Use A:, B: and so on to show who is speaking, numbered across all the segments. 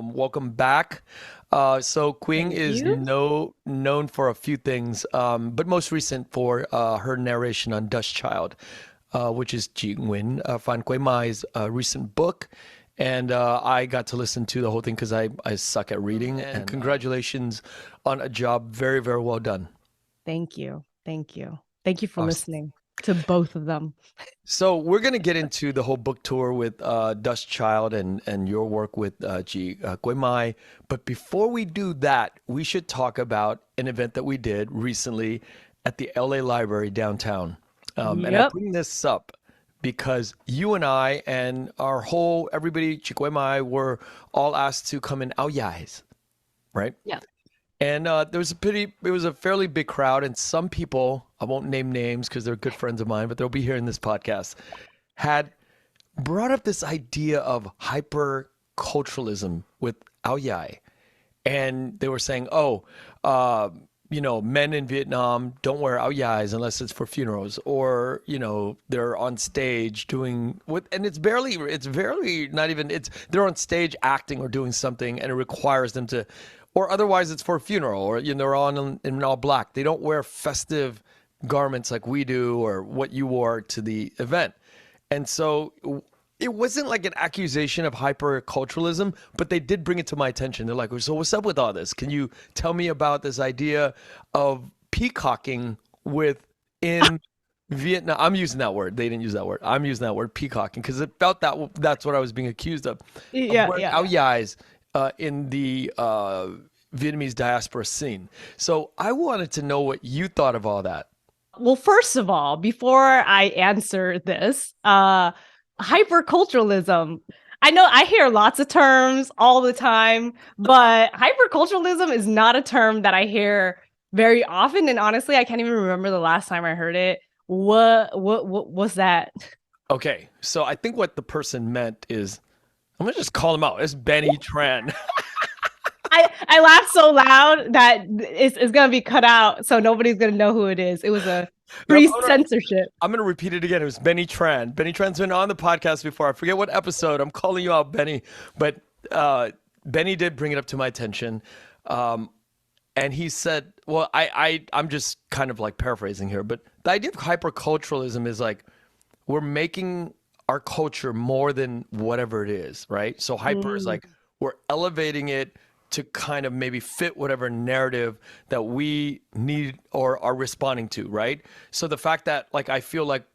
A: Welcome back. So Queen
B: Thank
A: is
B: you.
A: known for a few things, but most recent for her narration on Dust Child, which is Ji Nguyen Phan Quay Mai's recent book. And I got to listen to the whole thing because I suck at reading. And congratulations on a job very, very well done.
B: Thank you. Thank you. Thank you for
A: Awesome.
B: listening to both of them.
A: So we're gonna get into the whole book tour with Dust Child and your work with Ji Quay Mai. But before we do that, we should talk about an event that we did recently at the LA Library downtown. And I
B: Yep.
A: bring this up because you and I and our whole everybody Ji Quay Mai were all asked to come in Ao Yais, right?
B: Yeah.
A: And it was a fairly big crowd, and some people, I won't name names because they're good friends of mine, but they'll be here in this podcast, had brought up this idea of hyper culturalism with Ao Yai. And they were saying, uh, men in Vietnam don't wear Ao Yais unless it's for funerals, or, they're on stage doing what, and it's barely not even, they're on stage acting or doing something, and it requires them to, or otherwise it's for a funeral, or, they're on in all black. They don't wear festive garments like we do, or what you wore to the event. And so it wasn't like an accusation of hyperculturalism, but they did bring it to my attention. They're like, so what's up with all this? Can you tell me about this idea of peacocking in Vietnam? I'm using that word. They didn't use that word. I'm using that word, peacocking, because it felt that's what I was being accused of
B: Yeah,
A: wearing
B: yeah,
A: ao
B: yeah.
A: dais in the Vietnamese diaspora scene. So I wanted to know what you thought of all that.
B: Well, first of all, before I answer this, hyperculturalism. I know I hear lots of terms all the time, but hyperculturalism is not a term that I hear very often. And honestly, I can't even remember the last time I heard it. What was that?
A: Okay, so I think what the person meant is, I'm gonna just call him out. It's Benny Tran.
B: I laughed so loud that it's gonna be cut out, so nobody's gonna know who it is. It was a
A: No,
B: free censorship.
A: I'm gonna repeat it again. It was Benny Tran. Benny Tran's been on the podcast before. I forget what episode. I'm calling you out, Benny. But Benny did bring it up to my attention. Um, and he said, well, I'm just kind of like paraphrasing here, but the idea of hyperculturalism is like we're making our culture more than whatever it is, right? So hyper is
B: Mm.
A: like we're elevating it to kind of maybe fit whatever narrative that we need or are responding to, right? So the fact that like I feel like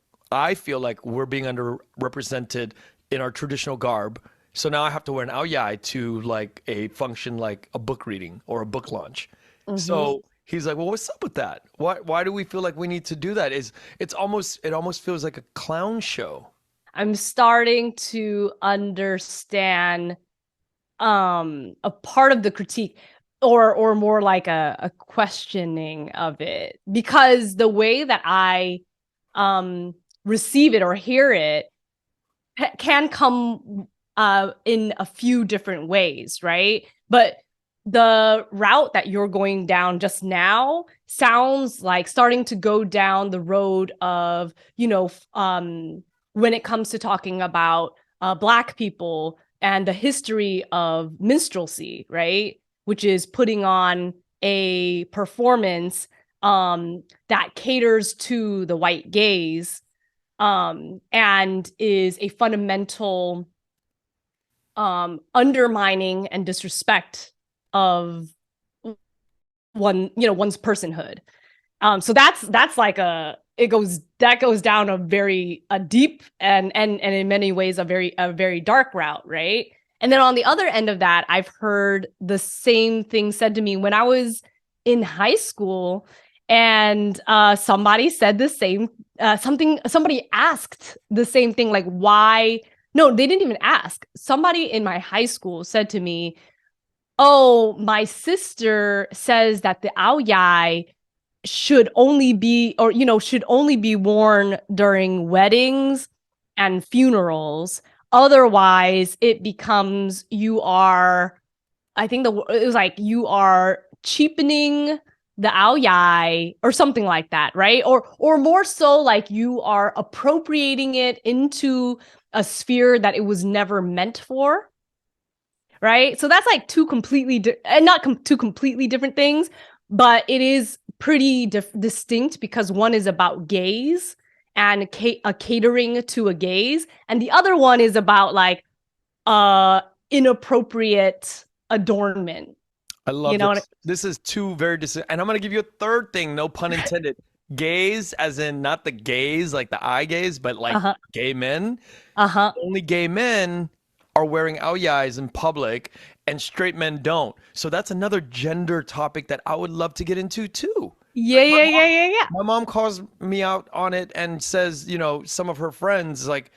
A: we're being underrepresented in our traditional garb. So now I have to wear an ao dai to like a function like a book reading or a book launch.
B: Mhm.
A: So he's like, "Well, what's up with that? Why do we feel like we need to do that? It almost feels like a clown show."
B: I'm starting to understand a part of the critique or more like a questioning of it, because the way that I um receive it or hear it can come in a few different ways, right? But the route that you're going down just now sounds like starting to go down the road of, when it comes to talking about Black people and the history of minstrelsy, right? Which is putting on a performance that caters to the white gaze, and is a fundamental undermining and disrespect of one's personhood. So that's like that goes down a deep and in many ways a very dark route, right? And then on the other end of that, I've heard the same thing said to me when I was in high school, and somebody said the same somebody asked the same thing, like, why. No, they didn't even ask. Somebody in my high school said to me, oh, my sister says that the ao dai should only be worn during weddings and funerals. Otherwise, it becomes you are, I think it was like you are cheapening the ao dai or something like that, right? Or more so like you are appropriating it into a sphere that it was never meant for. right? So that's like two completely two completely different things, but it is pretty distinct because one is about gaze and a catering to a gaze, and the other one is about like inappropriate adornment.
A: I love
B: You know what?
A: this. This is two very distinct. And I'm going to give you a third thing, no pun intended. Gays, as in not the gays, like the eye gaze, but like
B: Uh-huh.
A: gay men.
B: Uh-huh.
A: Only gay men are wearing aoyais in public and straight men don't. So that's another gender topic that I would love to get into too.
B: Yeah,
A: My
B: yeah,
A: mom,
B: yeah, yeah, yeah.
A: my mom calls me out on it and says, some of her friends, like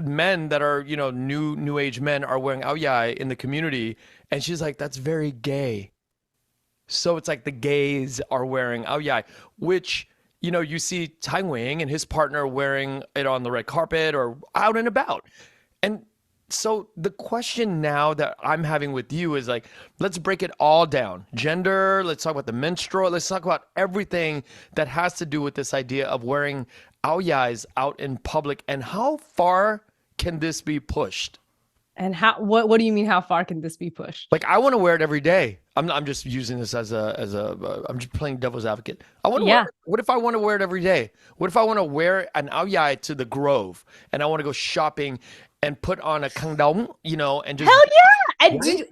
A: men that are, new age men are wearing aoyai in the community. And she's like, that's very gay. So it's like the gays are wearing aoyai, which, you see Tai Wing and his partner wearing it on the red carpet or out and about. And so the question now that I'm having with you is like, let's break it all down. Gender, let's talk about the menstrual, let's talk about everything that has to do with this idea of wearing aoyais out in public and how far can this be pushed?
B: And what do you mean how far can this be pushed?
A: Like I want to wear it every day. I'm just using this I'm just playing devil's advocate. I want to wear
B: Yeah.
A: it. What if I want to wear it every day? What if I want to wear an aoyai to the Grove and I want to go shopping and put on a kangdong, and just
B: Hell yeah. And
A: right?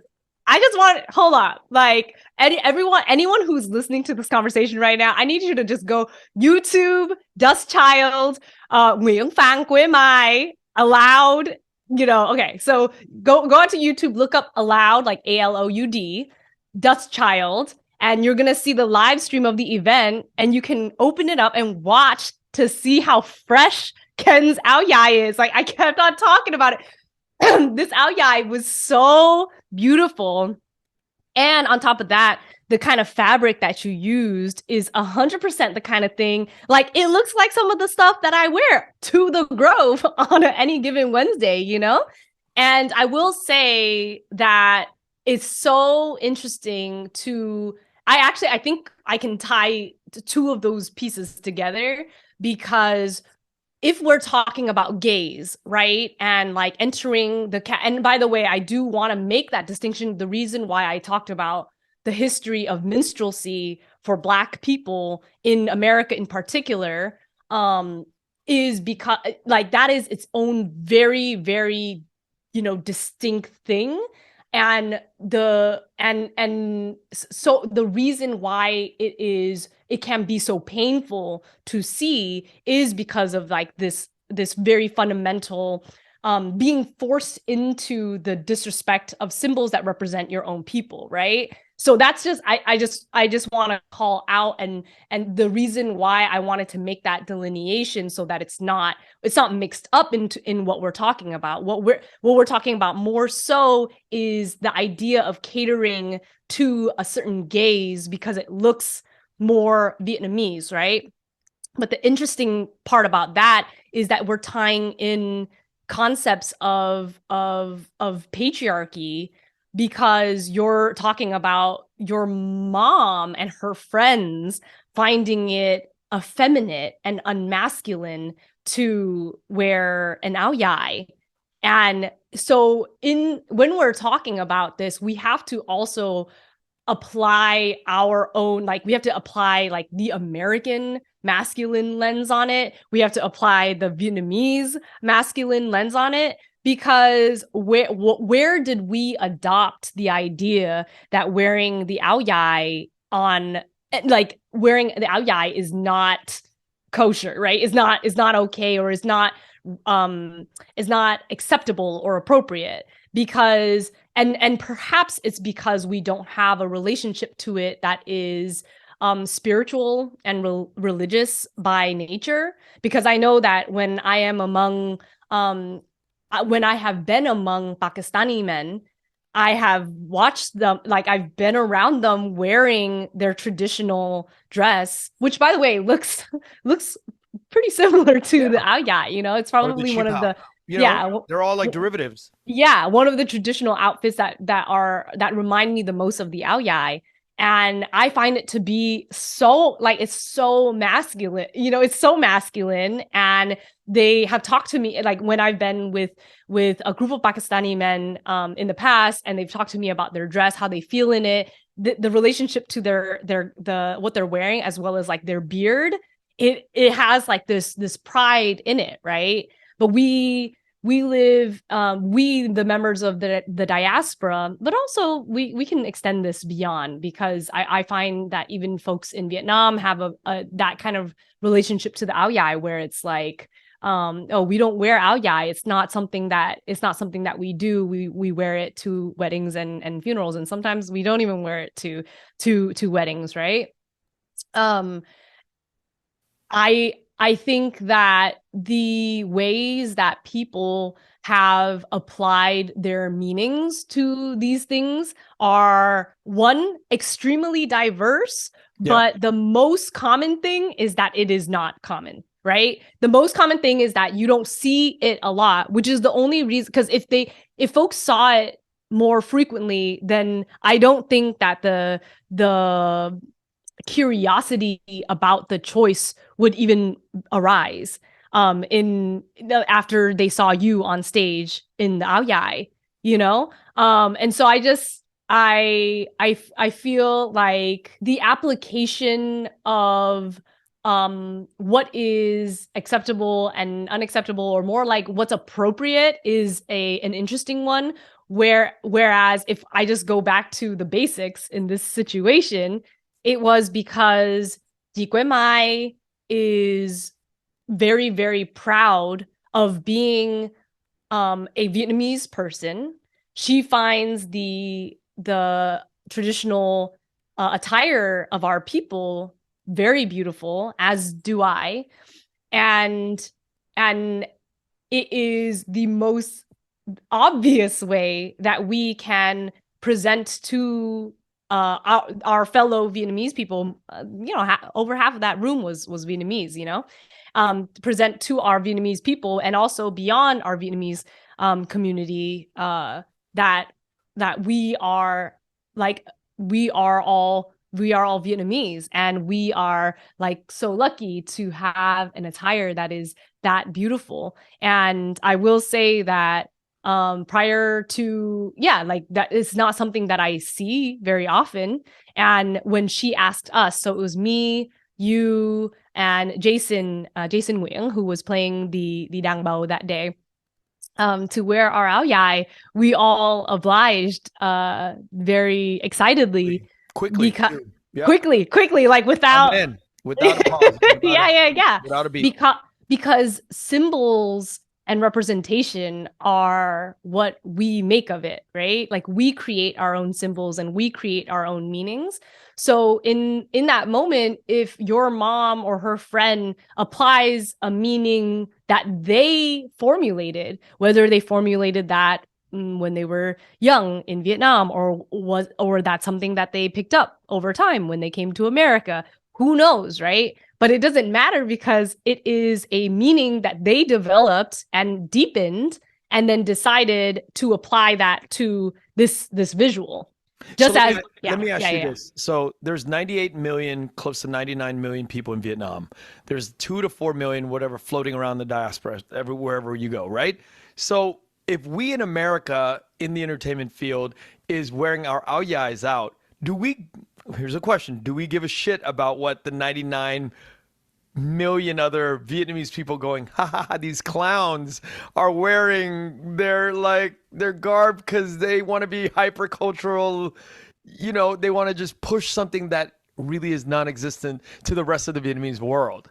B: I just want hold on. Like anyone who's listening to this conversation right now, I need you to just go YouTube, Dust Child, Nguyễn Phan Quế Mai, Aloud. Okay, so go onto YouTube, look up Aloud, like ALOUD, Dust Child, and you're gonna see the live stream of the event, and you can open it up and watch to see how fresh Ken's aoyai is. Like I kept on talking about it. This aoyai was so beautiful. And on top of that, the kind of fabric that you used is 100% the kind of thing, like it looks like some of the stuff that I wear to the Grove on any given Wednesday, And I will say that it's so interesting I think I can tie two of those pieces together because if we're talking about gays, right? And like entering and by the way, I do want to make that distinction. The reason why I talked about the history of minstrelsy for Black people in America in particular, is because like that is its own very, very, distinct thing. And so the reason why it can be so painful to see is because of like this very fundamental being forced into the disrespect of symbols that represent your own people, right? So that's just I just want to call out and the reason why I wanted to make that delineation so that it's not mixed up in what we're talking about. What we're talking about more so is the idea of catering to a certain gaze because it looks more Vietnamese, right? But the interesting part about that is that we're tying in concepts of patriarchy because you're talking about your mom and her friends finding it effeminate and unmasculine to wear an aoyai. And so when we're talking about this, we have to also apply our own, like we have to apply like the American masculine lens on it. We have to apply the Vietnamese masculine lens on it because where did we adopt the idea that wearing the aoyai is not kosher, right? Is not okay or is not acceptable or appropriate because and perhaps it's because we don't have a relationship to it that is spiritual and religious by nature. Because I know that when I have been among Pakistani men, I have watched them, like I've been around them wearing their traditional dress, which by the way looks pretty similar to the aoyai. It's
A: Or the
B: probably one of
A: chipao.
B: the yeah
A: They're all like derivatives.
B: yeah one of the traditional outfits that remind me the most of the aoyai. And I find it to be so like, it's so masculine, it's so masculine. And they have talked to me, like when I've been with a group of Pakistani men in the past, and they've talked to me about their dress, how they feel in it, the relationship to the what they're wearing, as well as like their beard. It has like this pride in it, right? But we live, we, the members of the diaspora, but also we can extend this beyond, because I find that even folks in Vietnam have a that kind of relationship to the áo dài, where it's like, oh, we don't wear áo dài. It's not something that we do. We wear it to weddings and funerals, and sometimes we don't even wear it to weddings, right? I think that the ways that people have applied their meanings to these things are, one, extremely diverse, but the most common thing is that it is not common, right? The most common thing is that you don't see it a lot, which is the only reason, because if folks saw it more frequently, then I don't think that the curiosity about the choice would even arise after they saw you on stage in the áo dài, and so I feel like the application of what is acceptable and unacceptable, or more like what's appropriate, is an interesting one. Whereas if I just go back to the basics in this situation, it was because Quyen Ngo is very, very proud of being a Vietnamese person. She finds the traditional attire of our people very beautiful, as do I. And it is the most obvious way that we can present to our fellow Vietnamese people. Over half of that room was Vietnamese, present to our Vietnamese people, and also beyond our Vietnamese community, that we are all Vietnamese, and we are like so lucky to have an attire that is that beautiful. And I will say that prior to that is not something that I see very often. And when she asked us, so it was me, you, and Jason Nguyen, who was playing the Dang Bao that day, to wear our áo dài, we all obliged very excitedly,
A: quickly,
B: quickly, like without
A: a pause,
B: without a beat, because symbols and representation are what we make of it, right? Like, we create our own symbols and we create our own meanings. So in that moment, if your mom or her friend applies a meaning that they formulated, whether they formulated that when they were young in Vietnam, or that's something that they picked up over time when they came to America, who knows, right? But it doesn't matter, because it is a meaning that they developed and deepened, and then decided to apply that to this visual.
A: Let me ask you this. So there's 98 million, close to 99 million people in Vietnam. There's 2 to 4 million, whatever, floating around the diaspora, wherever you go, right? So if we in America, in the entertainment field, is wearing our áo dài out, here's a question: do we give a shit about what the 99 million other Vietnamese people going, ha ha ha, these clowns are wearing their garb because they want to be hyper cultural, they want to just push something that really is non-existent to the rest of the Vietnamese world?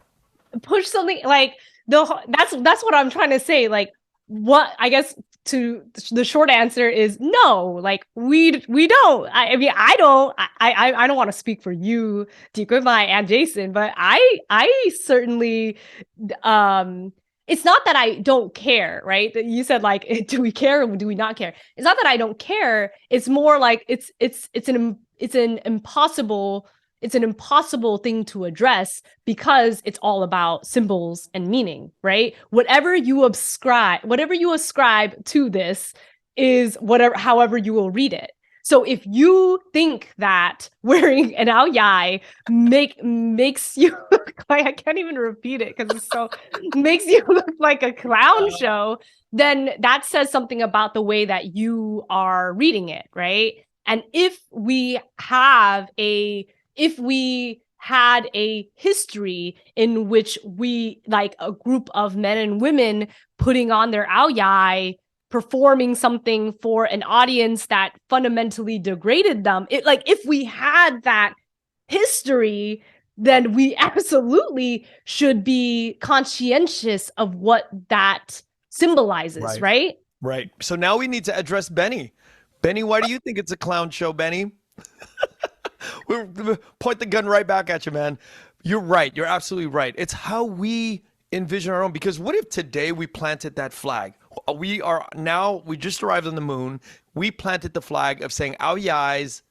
B: Push something like that's what I'm trying to say. Like, what I guess to the short answer is no. Like, we don't. I mean, I don't want to speak for you, Quyen Ngo and Jason, but I certainly it's not that I don't care, right? You said, like, do we care or do we not care? It's not that I don't care. It's more like it's an impossible thing to address, because it's all about symbols and meaning, right? Whatever you ascribe to this is however you will read it. So if you think that wearing an ao dai makes you look like, I can't even repeat it because it's so makes you look like a clown show, then that says something about the way that you are reading it, right? And if we had a history in which we, like a group of men and women putting on their ao dai, performing something for an audience that fundamentally degraded them, if we had that history, then we absolutely should be conscientious of what that symbolizes, right?
A: Right. So now we need to address Benny. Benny, why do you think it's a clown show, Benny? We point the gun right back at you, man. You're right. You're absolutely right. It's how we envision our own. Because what if today we planted that flag? We just arrived on the moon. We planted the flag of saying ao dais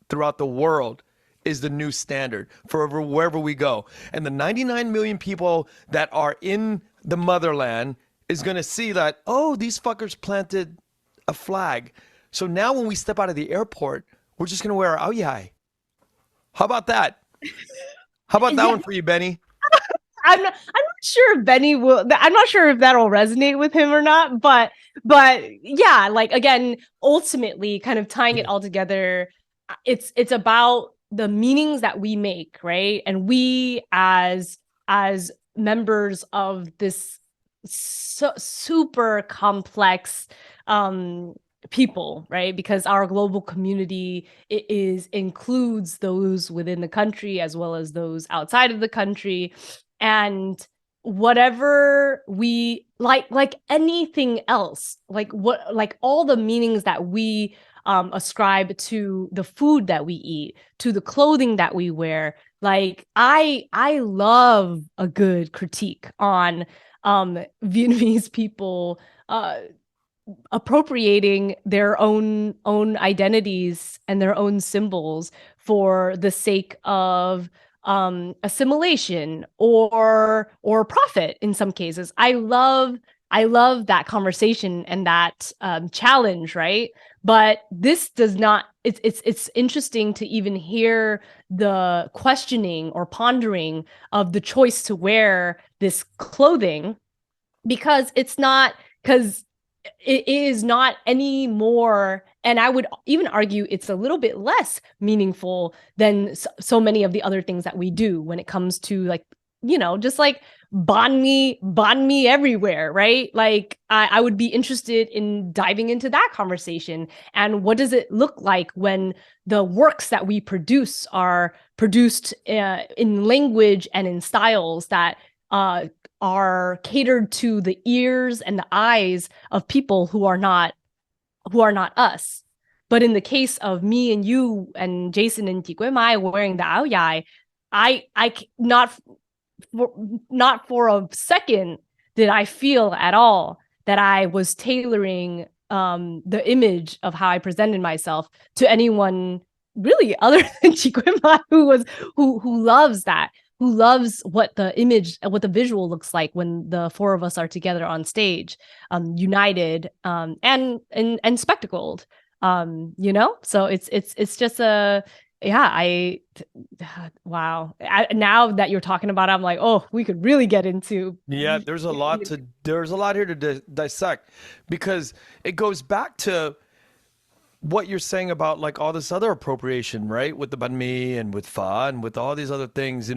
A: throughout the world is the new standard for wherever we go. And the 99 million people that are in the motherland is going to see that, oh, these fuckers planted a flag. So now when we step out of the airport, we're just going to wear our ao dai. How about that? How about that one for you, Benny?
B: I'm not sure if Benny will. I'm not sure if that'll resonate with him or not. But yeah, like again, ultimately, kind of tying it all together, it's about the meanings that we make, right? And we as members of this super complex people, right? Because our global community includes those within the country as well as those outside of the country, and whatever we like anything else, like all the meanings that we ascribe to the food that we eat, to the clothing that we wear. Like I love a good critique on Vietnamese people appropriating their own identities and their own symbols for the sake of assimilation or profit in some cases. I love that conversation and that challenge, right? But this does not. It's interesting to even hear the questioning or pondering of the choice to wear this clothing, because it's not, because it is not any more, and I would even argue it's a little bit less meaningful than so many of the other things that we do when it comes to, like, just like banh mi everywhere, right? Like I would be interested in diving into that conversation. And what does it look like when the works that we produce are produced in language and in styles that are catered to the ears and the eyes of people who are not us. But in the case of me and you and Jason and Quyen wearing the ao dai, I not for a second did I feel at all that I was tailoring the image of how I presented myself to anyone really other than Chikwema, who loves that, who loves what the image, what the visual looks like when the four of us are together on stage, united, and spectacled. So it's just a, yeah, wow. Now that you're talking about it, I'm like, oh, we could really get into.
A: Yeah, there's a lot here to dissect, because it goes back to what you're saying about like all this other appropriation, right? With the banh mi and with pho and with all these other things,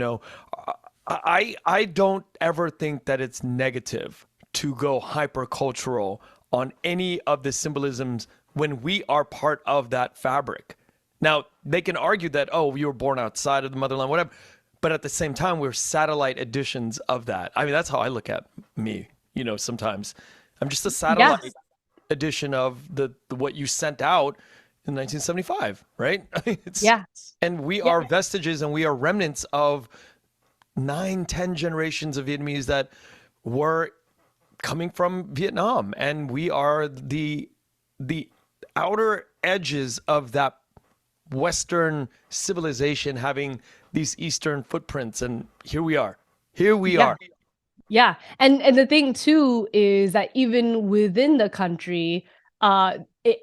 A: I don't ever think that it's negative to go hypercultural on any of the symbolisms when we are part of that fabric. Now, they can argue that, oh, you were born outside of the motherland, whatever. But at the same time, we're satellite editions of that. I mean, that's how I look at me, sometimes. I'm just a satellite edition of the what you sent out in 1975, right? And we are vestiges and we are remnants of 9, 10 generations of Vietnamese that were coming from Vietnam. And we are the outer edges of that Western civilization having these Eastern footprints, and here we are.
B: Yeah. And the thing too is that even within the country, it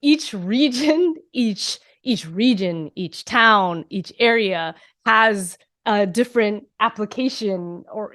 B: each region, each town, each area has a different application, or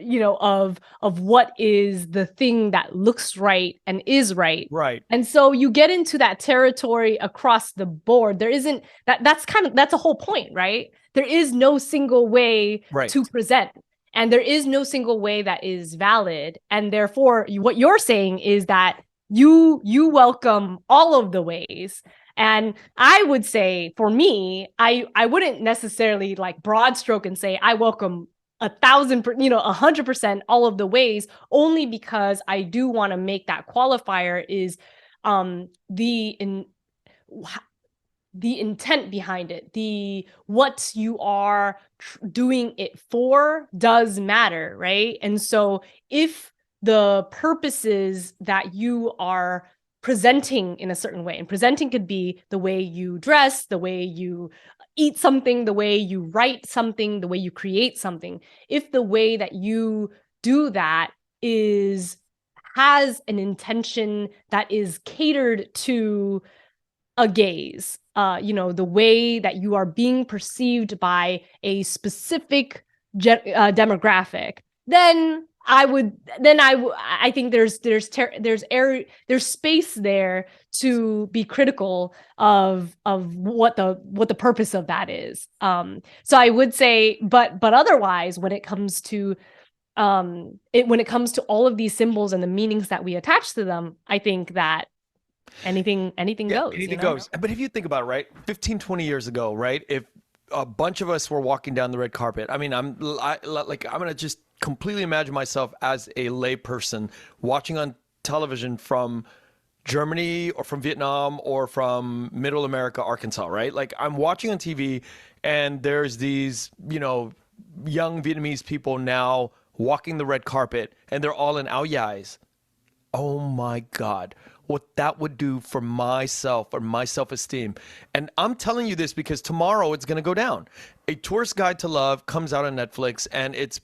B: of what is the thing that looks right and is right.
A: Right.
B: And so you get into that territory across the board. There isn't that's a whole point, right? There is no single way
A: Right.
B: to present, and there is no single way that is valid. And therefore, what you're saying is that you welcome all of the ways. And I would say, for me, I wouldn't necessarily like broad stroke and say I welcome 1,000, 100% all of the ways, only because I do want to make that qualifier is the intent behind it, the what you are doing it for does matter, right? And so if the purposes that you are presenting in a certain way, and presenting could be the way you dress, the way you eat something, the way you write something, the way you create something, if the way that you do that has an intention that is catered to a gaze, the way that you are being perceived by a specific demographic, then I think there's space there to be critical of what the purpose of that is. So I would say, but otherwise, when it comes to when it comes to all of these symbols and the meanings that we attach to them, I think that anything
A: Yeah,
B: goes,
A: anything goes. But if you think about it, right, 15, 20 years ago, right, if a bunch of us were walking down the red carpet, I mean, I'm gonna just completely imagine myself as a layperson watching on television from Germany or from Vietnam or from Middle America, Arkansas, right? Like I'm watching on TV, and there's these, young Vietnamese people now walking the red carpet, and they're all in ao dais. Oh my God, what that would do for myself or my self esteem. And I'm telling you this because tomorrow it's going to go down. A Tourist Guide to Love comes out on Netflix, and it's,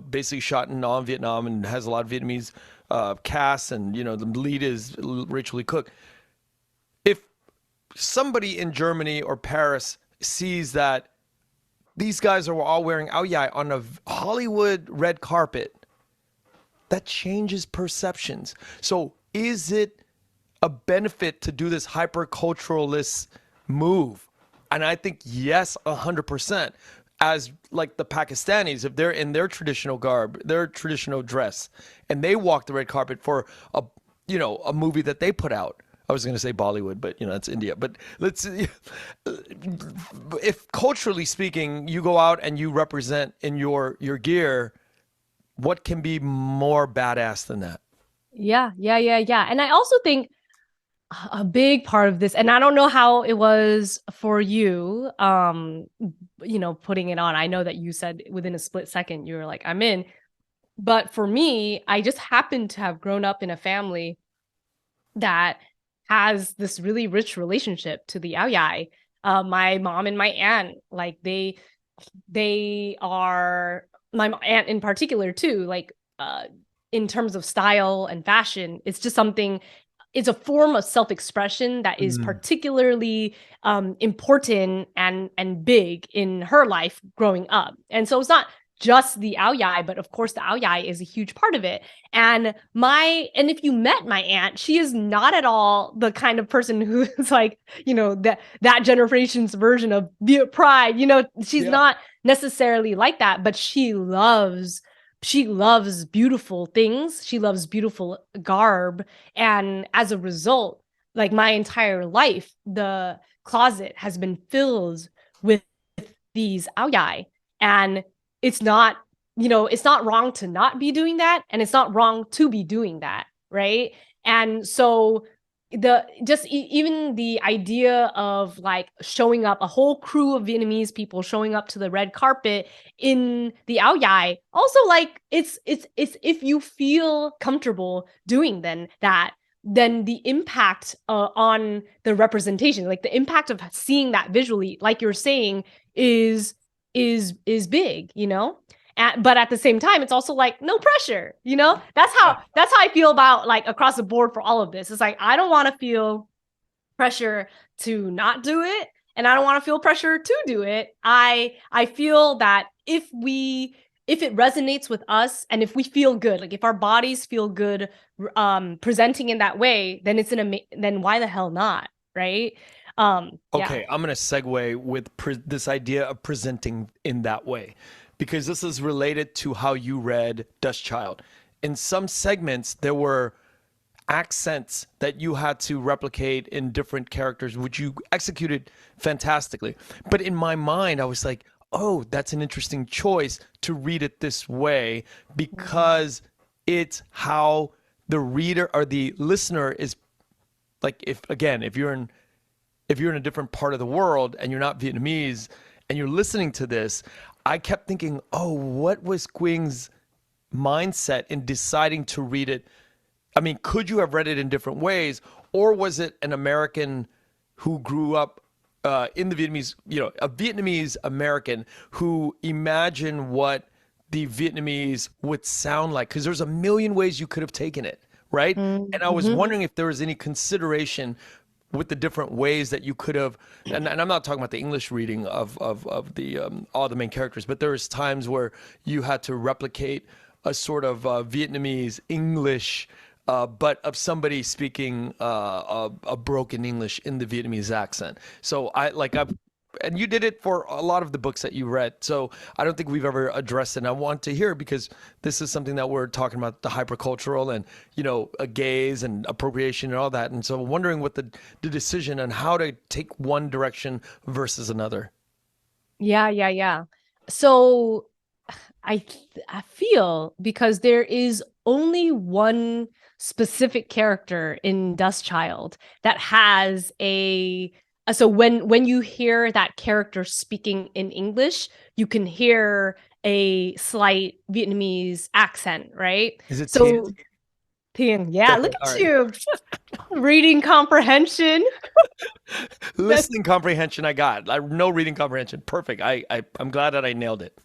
A: basically shot in Nam, Vietnam, and has a lot of Vietnamese cast. And, the lead is Rachel Lee Cook. If somebody in Germany or Paris sees that these guys are all wearing ao dai on a Hollywood red carpet, that changes perceptions. So is it a benefit to do this hyper-culturalist move? And I think yes, 100%. As like the Pakistanis, if they're in their traditional garb, their traditional dress, and they walk the red carpet for a movie that they put out. I was going to say Bollywood, but that's India. But if culturally speaking, you go out and you represent in your gear, what can be more badass than that?
B: Yeah. And I also think a big part of this, and I don't know how it was for you, putting it on. I know that you said within a split second, you were like, I'm in. But for me, I just happened to have grown up in a family that has this really rich relationship to the ao dai. My mom and my aunt, like they are, my aunt in particular too, like in terms of style and fashion, it's just something, it's a form of self-expression that is particularly important and big in her life growing up. And so it's not just the ao dai, but of course the ao dai is a huge part of it. And if you met my aunt, she is not at all the kind of person who's like, that generation's version of pride. She's not necessarily like that, but she loves beautiful things. She loves beautiful garb. And as a result, like my entire life, the closet has been filled with these ao dai. And it's not wrong to not be doing that. And it's not wrong to be doing that. Right. And so even the idea of like showing up, a whole crew of Vietnamese people showing up to the red carpet in the ao dai, also like it's if you feel comfortable doing then the impact on the representation, like the impact of seeing that visually, like you're saying, is big, but at the same time, it's also like no pressure, that's how I feel about like across the board for all of this. It's like I don't want to feel pressure to not do it, and I don't want to feel pressure to do it. I feel that if it resonates with us and if we feel good, like if our bodies feel good presenting in that way, then then why the hell not, right? Yeah.
A: Okay, I'm going to segue with this idea of presenting in that way because this is related to how you read Dust Child. In some segments, there were accents that you had to replicate in different characters, which you executed fantastically. But in my mind, I was like, oh, that's an interesting choice to read it this way because it's how the reader or the listener is like, if you're in a different part of the world and you're not Vietnamese and you're listening to this, I kept thinking, oh, what was Quyen's mindset in deciding to read it? I mean, could you have read it in different ways, or was it an American who grew up in the Vietnamese, a Vietnamese American who imagined what the Vietnamese would sound like? Because there's a million ways you could have taken it, right? And I was
B: Mm-hmm.
A: wondering if there was any consideration with the different ways that you could have, and I'm not talking about the English reading of the all the main characters, but there was times where you had to replicate a sort of Vietnamese English, but of somebody speaking a broken English in the Vietnamese accent. So and you did it for a lot of the books that you read. So I don't think we've ever addressed it. And I want to hear because this is something that we're talking about, the hypercultural and, a gaze and appropriation and all that. And so wondering what the decision on how to take one direction versus another.
B: Yeah, yeah, yeah. So I feel because there is only one specific character in Dust Child that has a so when you hear that character speaking in English, you can hear a slight Vietnamese accent, right?
A: Is it Tien?
B: So Thien, yeah,
A: Okay,
B: look
A: all
B: at
A: right.
B: you. Reading comprehension.
A: Listening comprehension, I got. No reading comprehension. Perfect. I'm glad that I nailed it.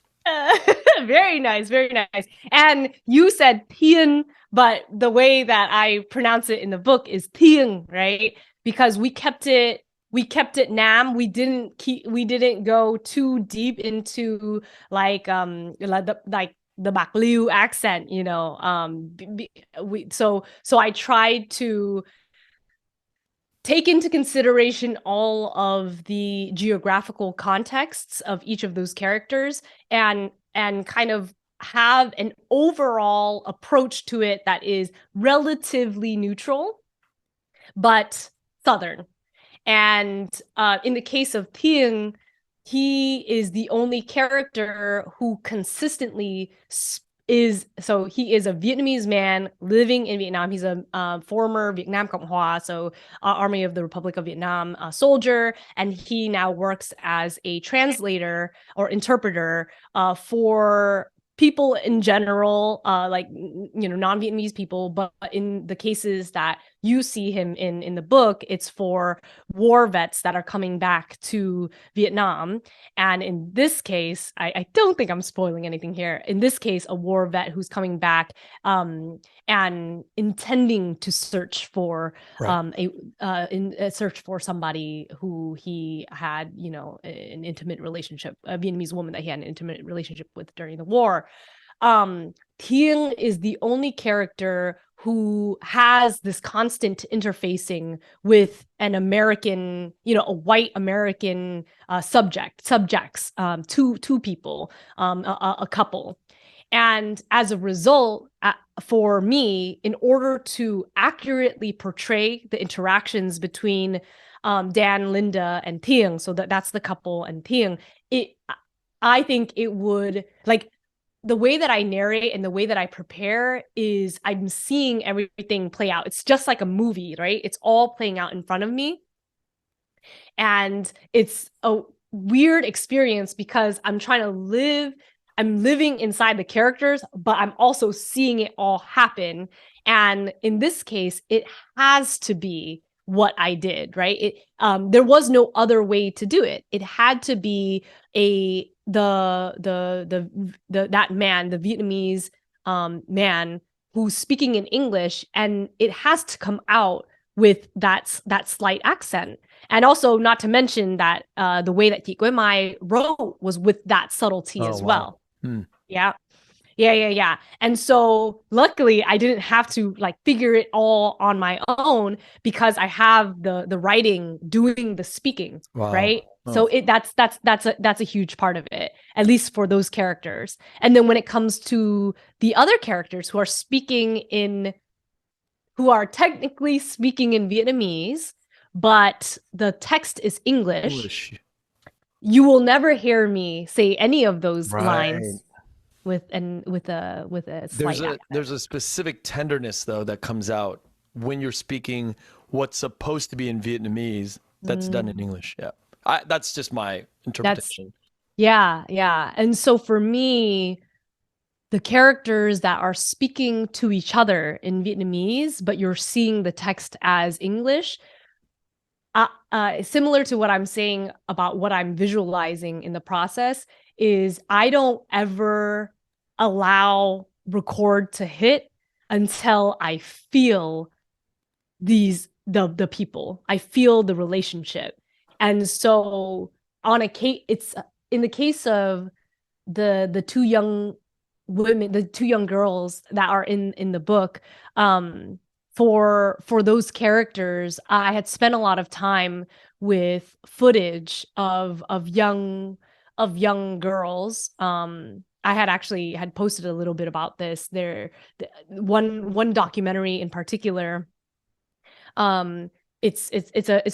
B: Very nice, very nice. And you said Thien, but the way that I pronounce it in the book is Thien, right? Because we kept it Nam. We didn't go too deep into the Bạc Liêu accent, so I tried to take into consideration all of the geographical contexts of each of those characters and kind of have an overall approach to it that is relatively neutral but southern. And in the case of Thieng, he is the only character who consistently he is a Vietnamese man living in Vietnam. He's a former Việt Nam Cộng Hòa, so Army of the Republic of Vietnam soldier, and he now works as a translator or interpreter for people in general, non-Vietnamese people. But in the cases that you see him in the book, it's for war vets that are coming back to Vietnam. And in this case, I don't think I'm spoiling anything here. In this case, a war vet who's coming back and intending to search for
A: Right.
B: a search for somebody who he had, an intimate relationship, a Vietnamese woman that he had an intimate relationship with during the war. Thieng is the only character who has this constant interfacing with an American, a white American subjects, two people, a couple. And as a result, for me, in order to accurately portray the interactions between Dan, Linda, and Thieng, so that's the couple and Thieng, I think it would like the way that I narrate and the way that I prepare is I'm seeing everything play out. It's just like a movie, right? It's all playing out in front of me. And it's a weird experience because I'm living inside the characters, but I'm also seeing it all happen. And in this case, it has to be what I did, right? There was no other way to do it. It had to be that man, the Vietnamese man who's speaking in English, and it has to come out with that slight accent. And also, not to mention that the way that Quyen wrote was with that subtlety
A: Oh,
B: as
A: wow.
B: well. Yeah. Yeah. And so luckily I didn't have to like figure it all on my own because I have the writing doing the speaking,
A: Wow.
B: right?
A: Oh.
B: So that's a huge part of it, at least for those characters. And then when it comes to the other characters who are technically speaking in Vietnamese, but the text is English,
A: English.
B: you will never hear me say any of those
A: Right.
B: lines with a
A: There's
B: slight
A: a
B: accent.
A: specific tenderness though that comes out when you're speaking what's supposed to be in Vietnamese that's done in
B: Mm,
A: English. Yeah. That's just my
B: that's
A: interpretation.
B: yeah. And so for me, the characters that are speaking to each other in Vietnamese, but you're seeing the text as English, similar to what I'm saying about what I'm visualizing in the process, is I don't ever allow record to hit until I feel the people. I feel the relationship. And so on a case, it's in the case of the two young women, the two young girls that are in the book. For those characters, I had spent a lot of time with footage of young girls. I had actually had posted a little bit about this. One documentary in particular. Um, it's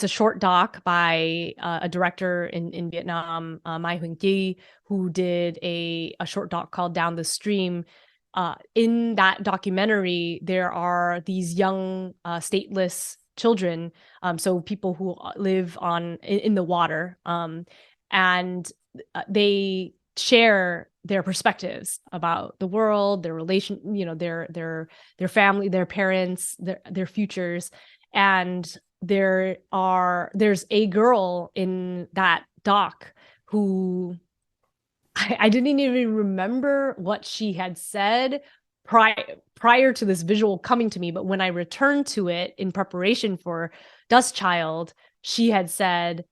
B: a short doc by a director in Vietnam, Mai Huỳnh Chi, who did a short doc called Down the Stream. In that documentary, there are these young stateless children, so people who live in the water, and they share their perspectives about the world, their relation, their family, their parents, their futures. And there's a girl in that doc who I didn't even remember what she had said prior to this visual coming to me, but when I returned to it in preparation for Dust Child, she had said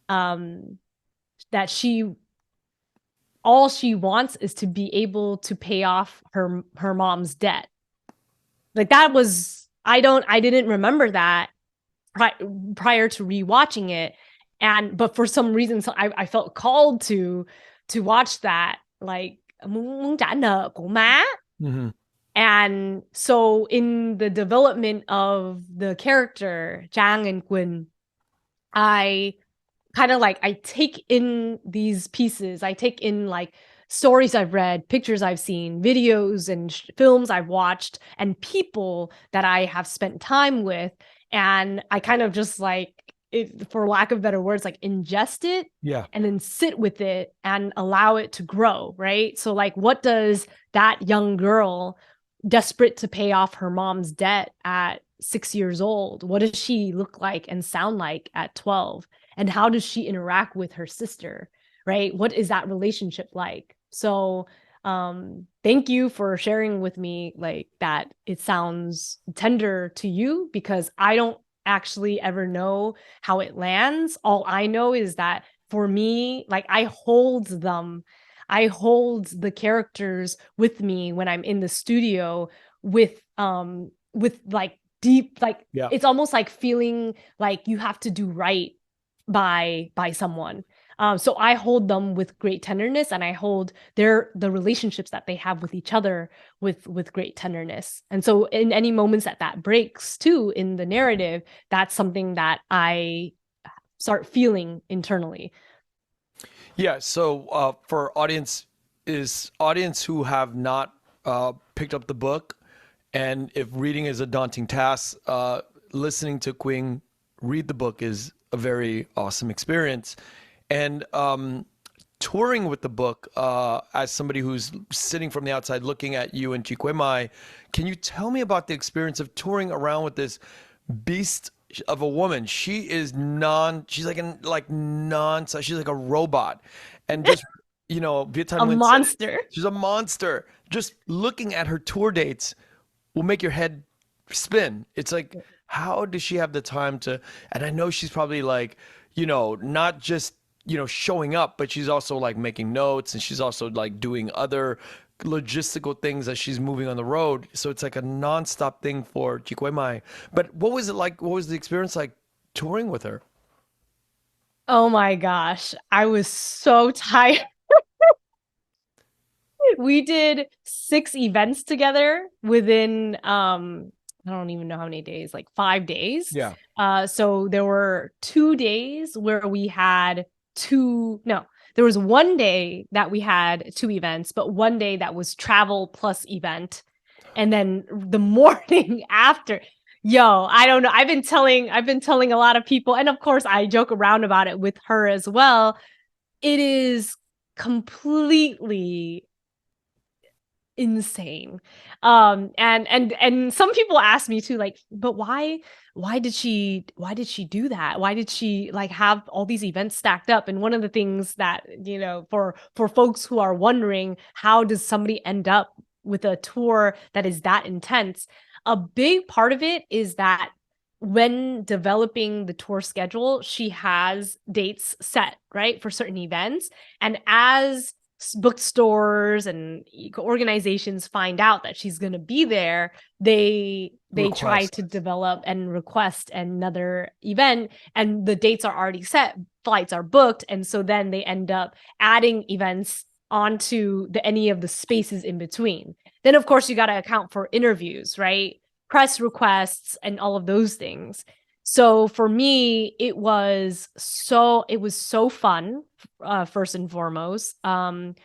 B: that all she wants is to be able to pay off her mom's debt. Like that was I didn't remember that prior to rewatching it, but for some reason, so I felt called to watch that, like muốn trả nợ của má.
A: Mm-hmm.
B: And so in the development of the character Chang and Quinn, I kind of like I take in these pieces. I take in like stories I've read, pictures I've seen, videos and films I've watched, and people that I have spent time with, and I kind of just like it, for lack of better words, like ingest it,
A: Yeah.
B: and then sit with it and allow it to grow, right? So like, what does that young girl desperate to pay off her mom's debt at 6 years old, what does she look like and sound like at 12? And how does she interact with her sister, right? What is that relationship like? So thank you for sharing with me like that. It sounds tender to you because I don't actually ever know how it lands. All I know is that for me, like I hold the characters with me when I'm in the studio with like deep, like
A: Yeah.
B: it's almost like feeling like you have to do right by someone. So I hold them with great tenderness, and I hold the relationships that they have with each other with great tenderness. And so in any moments that breaks too in the narrative, that's something that I start feeling internally.
A: Yeah. So for audience who have not picked up the book, and if reading is a daunting task, listening to Queen read the book is a very awesome experience. And touring with the book, as somebody who's sitting from the outside looking at you and Chikwemai, can you tell me about the experience of touring around with this beast of a woman? She's like non, she's like a robot. And just, Viet
B: A
A: Nguyen said it,
B: monster.
A: she's a monster. Just looking at her tour dates will make your head spin. It's like How does she have the time to, and I know she's probably like, you know, not just, you know, showing up, but she's also like making notes, and she's also like doing other logistical things as she's moving on the road. So it's like a nonstop thing for Chikwemai. But what was it like? What was the experience like touring with her?
B: Oh my gosh, I was so tired. We did 6 events together within I don't even know how many days, like 5 days.
A: Yeah.
B: So there were 2 days where we had two, no, there was 1 day that we had 2 events, but 1 day that was travel plus event. And then the morning after, yo, I don't know. I've been telling a lot of people, and of course I joke around about it with her as well. It is completely insane. And some people ask me too, like, but why did she do that? Why did she like have all these events stacked up? And one of the things that, you know, for folks who are wondering, how does somebody end up with a tour that is that intense? A big part of it is that when developing the tour schedule, she has dates set, right, for certain events. And as bookstores and organizations find out that she's going to be there, they try
A: Request.
B: to develop and request another event, and the dates are already set, flights are booked, and so then they end up adding events onto any of the spaces in between. Then of course you got to account for interviews, right, press requests and all of those things. So for me, it was so fun, first and foremost. I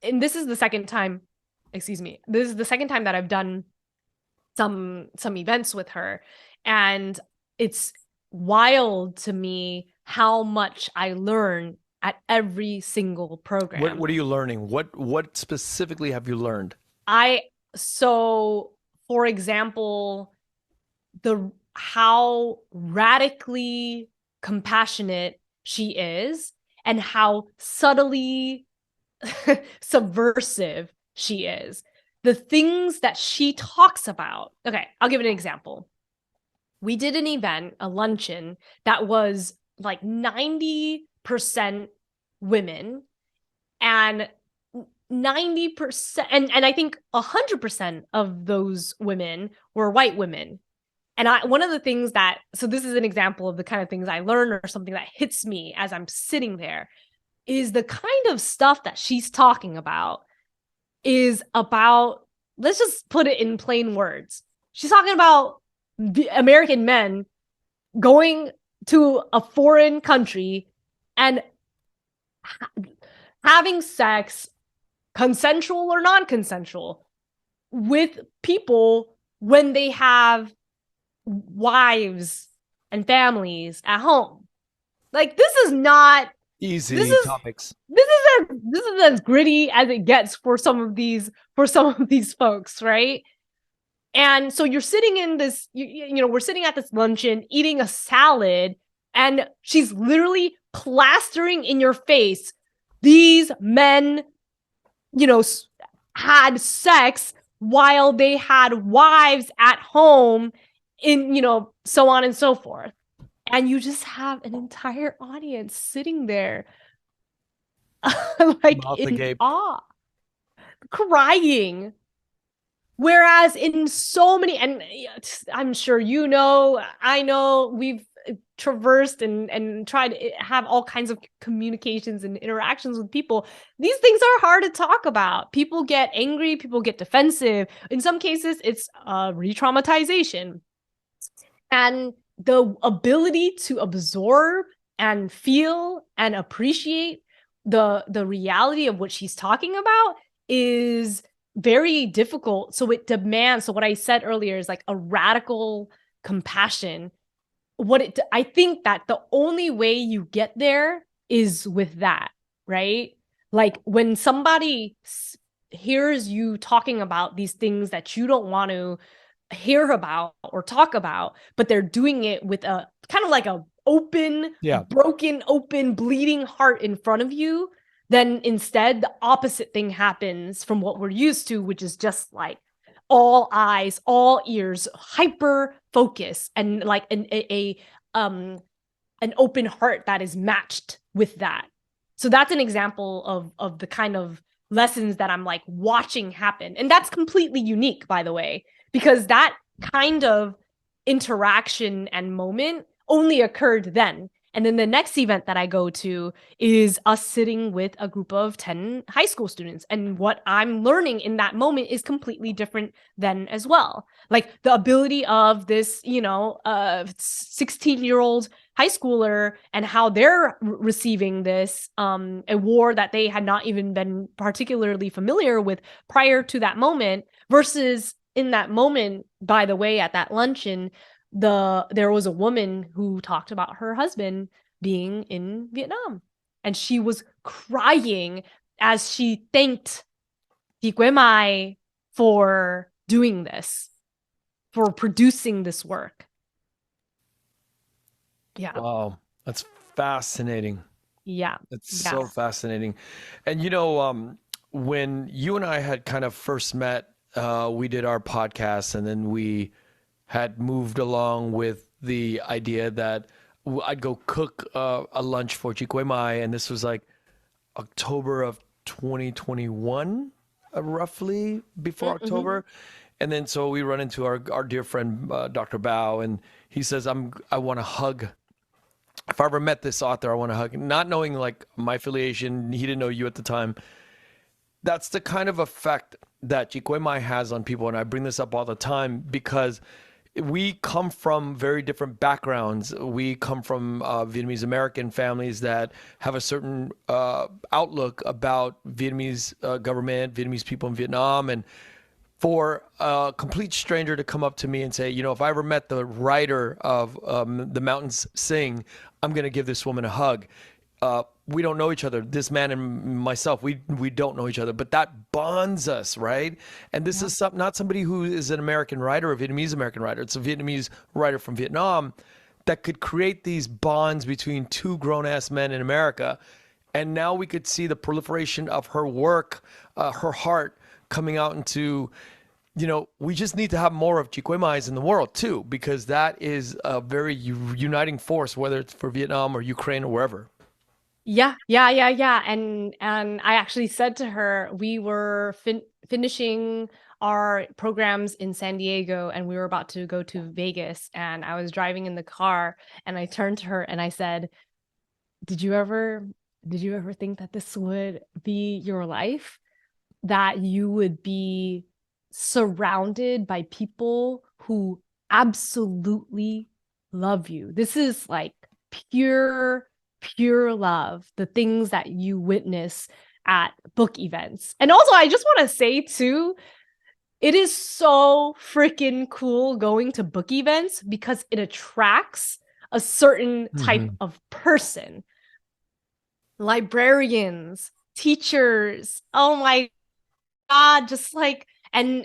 B: and this is the second time, excuse me, this is the second time that I've done some events with her, and it's wild to me how much I learn at every single program.
A: What are you learning? What specifically have you learned?
B: I so for example, the how radically compassionate she is and how subtly subversive she is. The things that she talks about. Okay, I'll give an example. We did an event, a luncheon, that was like 90% women, and 90%, and I think 100% of those women were white women. And one of the things that, so this is an example of the kind of things I learn or something that hits me as I'm sitting there, is the kind of stuff that she's talking about is about, let's just put it in plain words. She's talking about the American men going to a foreign country and having sex, consensual or non-consensual, with people when they have wives and families at home. Like, this is not
A: Easy topics.
B: this is as gritty as it gets for some of these folks, right? And so you're sitting in this, you know, we're sitting at this luncheon eating a salad, and she's literally plastering in your face, these men, you know, had sex while they had wives at home, in, you know, so on and so forth. And you just have an entire audience sitting there like
A: Mouth
B: in
A: agape.
B: awe, crying. Whereas in so many, and I'm sure you know, I know, we've traversed and tried to have all kinds of communications and interactions with people. These things are hard to talk about. People get angry, people get defensive. In some cases, it's re-traumatization. And the ability to absorb and feel and appreciate the reality of what she's talking about is very difficult. So it demands, so what I said earlier is like a radical compassion. I think that the only way you get there is with that, right? Like, when somebody hears you talking about these things that you don't want to hear about or talk about, but they're doing it with a kind of like a open,
A: Yeah.
B: broken, open, bleeding heart in front of you, then instead the opposite thing happens from what we're used to, which is just like all eyes, all ears, hyper focus, and like an open heart that is matched with that. So that's an example of the kind of lessons that I'm like watching happen. And that's completely unique, by the way, because that kind of interaction and moment only occurred then. And then the next event that I go to is us sitting with a group of 10 high school students. And what I'm learning in that moment is completely different then as well. Like the ability of this, 16-year-old high schooler and how they're receiving this a war that they had not even been particularly familiar with prior to that moment, versus in that moment, by the way, at that luncheon, there was a woman who talked about her husband being in Vietnam, and she was crying as she thanked Quyen Ngo for doing this, for producing this work. Yeah.
A: Wow, that's fascinating.
B: Yeah.
A: It's
B: Yeah.
A: so fascinating. And when you and I had kind of first met, we did our podcast, and then we had moved along with the idea that I'd go cook a lunch for Quyen Ngo, and this was like October of 2021, roughly before
B: Mm-hmm.
A: October. And then so we run into our dear friend Dr. Bao, and he says, I want to hug. If I ever met this author, I want to hug. Not knowing like my affiliation, he didn't know you at the time. That's the kind of effect that Quyen Ngo has on people, and I bring this up all the time because we come from very different backgrounds. We come from Vietnamese American families that have a certain outlook about Vietnamese government, Vietnamese people in Vietnam, and for a complete stranger to come up to me and say, if I ever met the writer of The Mountains Sing, I'm going to give this woman a hug. We don't know each other. This man and myself, we don't know each other, but that bonds us, right? And this is not somebody who is an American writer, a Vietnamese American writer. It's a Vietnamese writer from Vietnam that could create these bonds between two grown-ass men in America. And now we could see the proliferation of her work, her heart coming out into, we just need to have more of Quyen Ngo's in the world too, because that is a very uniting force, whether it's for Vietnam or Ukraine or wherever.
B: Yeah. And I actually said to her, we were finishing our programs in San Diego, and we were about to go to Vegas, and I was driving in the car, and I turned to her and I said, did you ever think that this would be your life? That you would be surrounded by people who absolutely love you. This is like pure love, the things that you witness at book events. And also, I just want to say too, it is so freaking cool going to book events because it attracts a certain type of person. Librarians, teachers, oh my God, just like and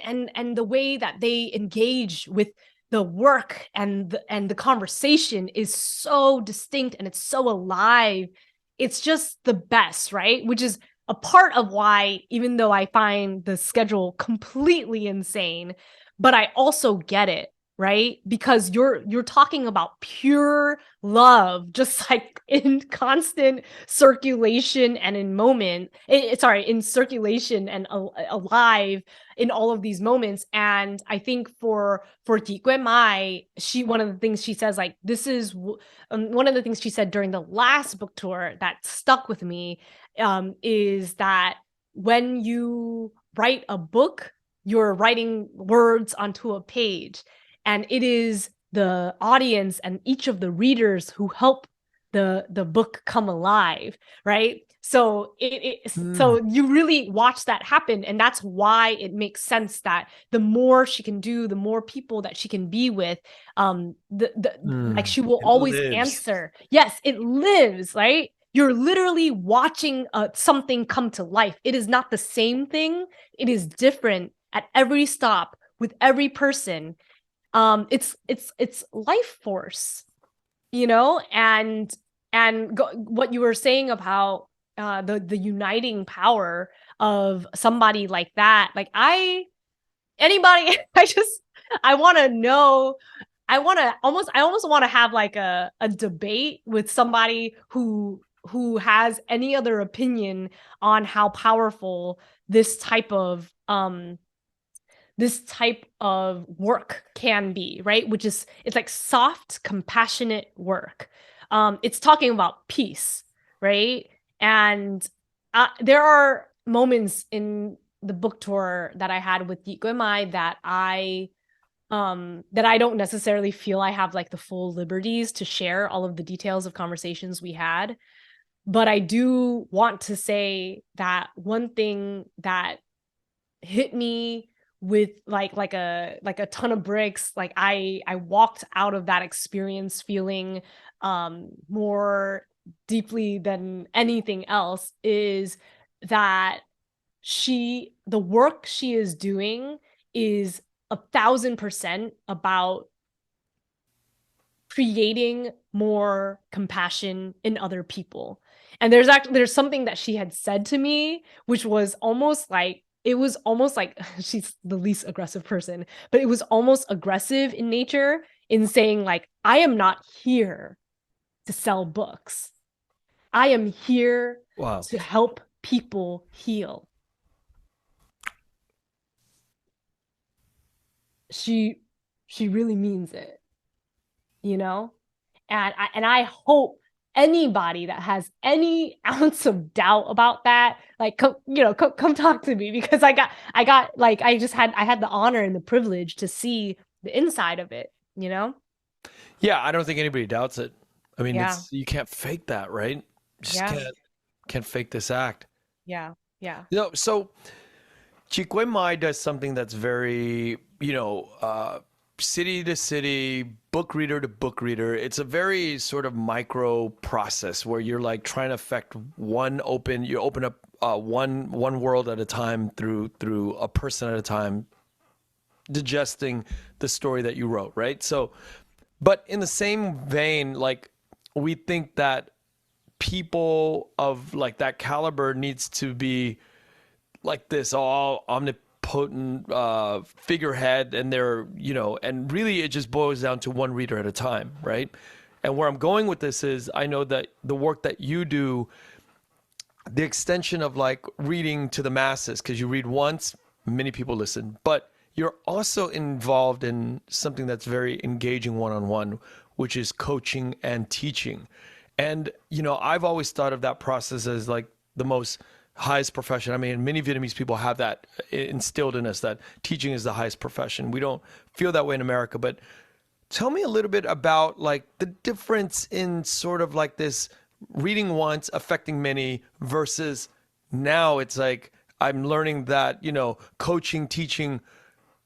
B: the way that they engage with the work and the conversation is so distinct, and it's so alive. It's just the best, right? Which is a part of why, even though I find the schedule completely insane, but I also get it, right? Because you're talking about pure love, just like in constant circulation and in in circulation and alive in all of these moments. And I think for Quyen Ngo, one of the things she says, like, this is one of the things she said during the last book tour that stuck with me, is that when you write a book, you're writing words onto a page, and it is the audience and each of the readers who help the book come alive, right? So so you really watch that happen, and that's why it makes sense that the more she can do, the more people that she can be with, like she will always answer. Yes, it lives, right? You're literally watching something come to life. It is not the same thing. It is different at every stop with every person. It's life force, and what you were saying about the uniting power of somebody like that. Like anybody, I want to know. I almost want to have like a debate with somebody who has any other opinion on how powerful this type of work can be, right? Which is, it's like soft, compassionate work. It's talking about peace, right? And there are moments in the book tour that I had with Yi Guimai that I don't necessarily feel I have like the full liberties to share all of the details of conversations we had. But I do want to say that one thing that hit me with like a ton of bricks, like I walked out of that experience feeling more deeply than anything else, is that the work she is doing is 1,000% about creating more compassion in other people. And there's something that she had said to me, which was almost like, it was almost like she's the least aggressive person, but it was almost aggressive in nature, in saying like, I am not here to sell books. I am here
A: Wow.
B: to help people heal. She she really means it, you know? And I hope anybody that has any ounce of doubt about that, like, come talk to me, because I had the honor and the privilege to see the inside of it, you know?
A: Yeah, I don't think anybody doubts it. I mean,
B: Yeah.
A: it's you can't fake that, right? Just
B: Yeah.
A: can't fake this act.
B: Yeah. Yeah.
A: So Chique Mai does something that's very, city to city, book reader to book reader. It's a very sort of micro process where you're like trying to affect you open up one world at a time through a person at a time, digesting the story that you wrote, right? So, but in the same vein, like we think that people of like that caliber needs to be like this all omnipotent figurehead, and and really it just boils down to one reader at a time, right? And where I'm going with this is, I know that the work that you do, the extension of like reading to the masses, because you read once, many people listen, but you're also involved in something that's very engaging one-on-one, which is coaching and teaching. And I've always thought of that process as like the most highest profession. I mean, many Vietnamese people have that instilled in us, that teaching is the highest profession. We don't feel that way in America, but tell me a little bit about like the difference in sort of like this reading once, affecting many, versus now it's like I'm learning that, coaching, teaching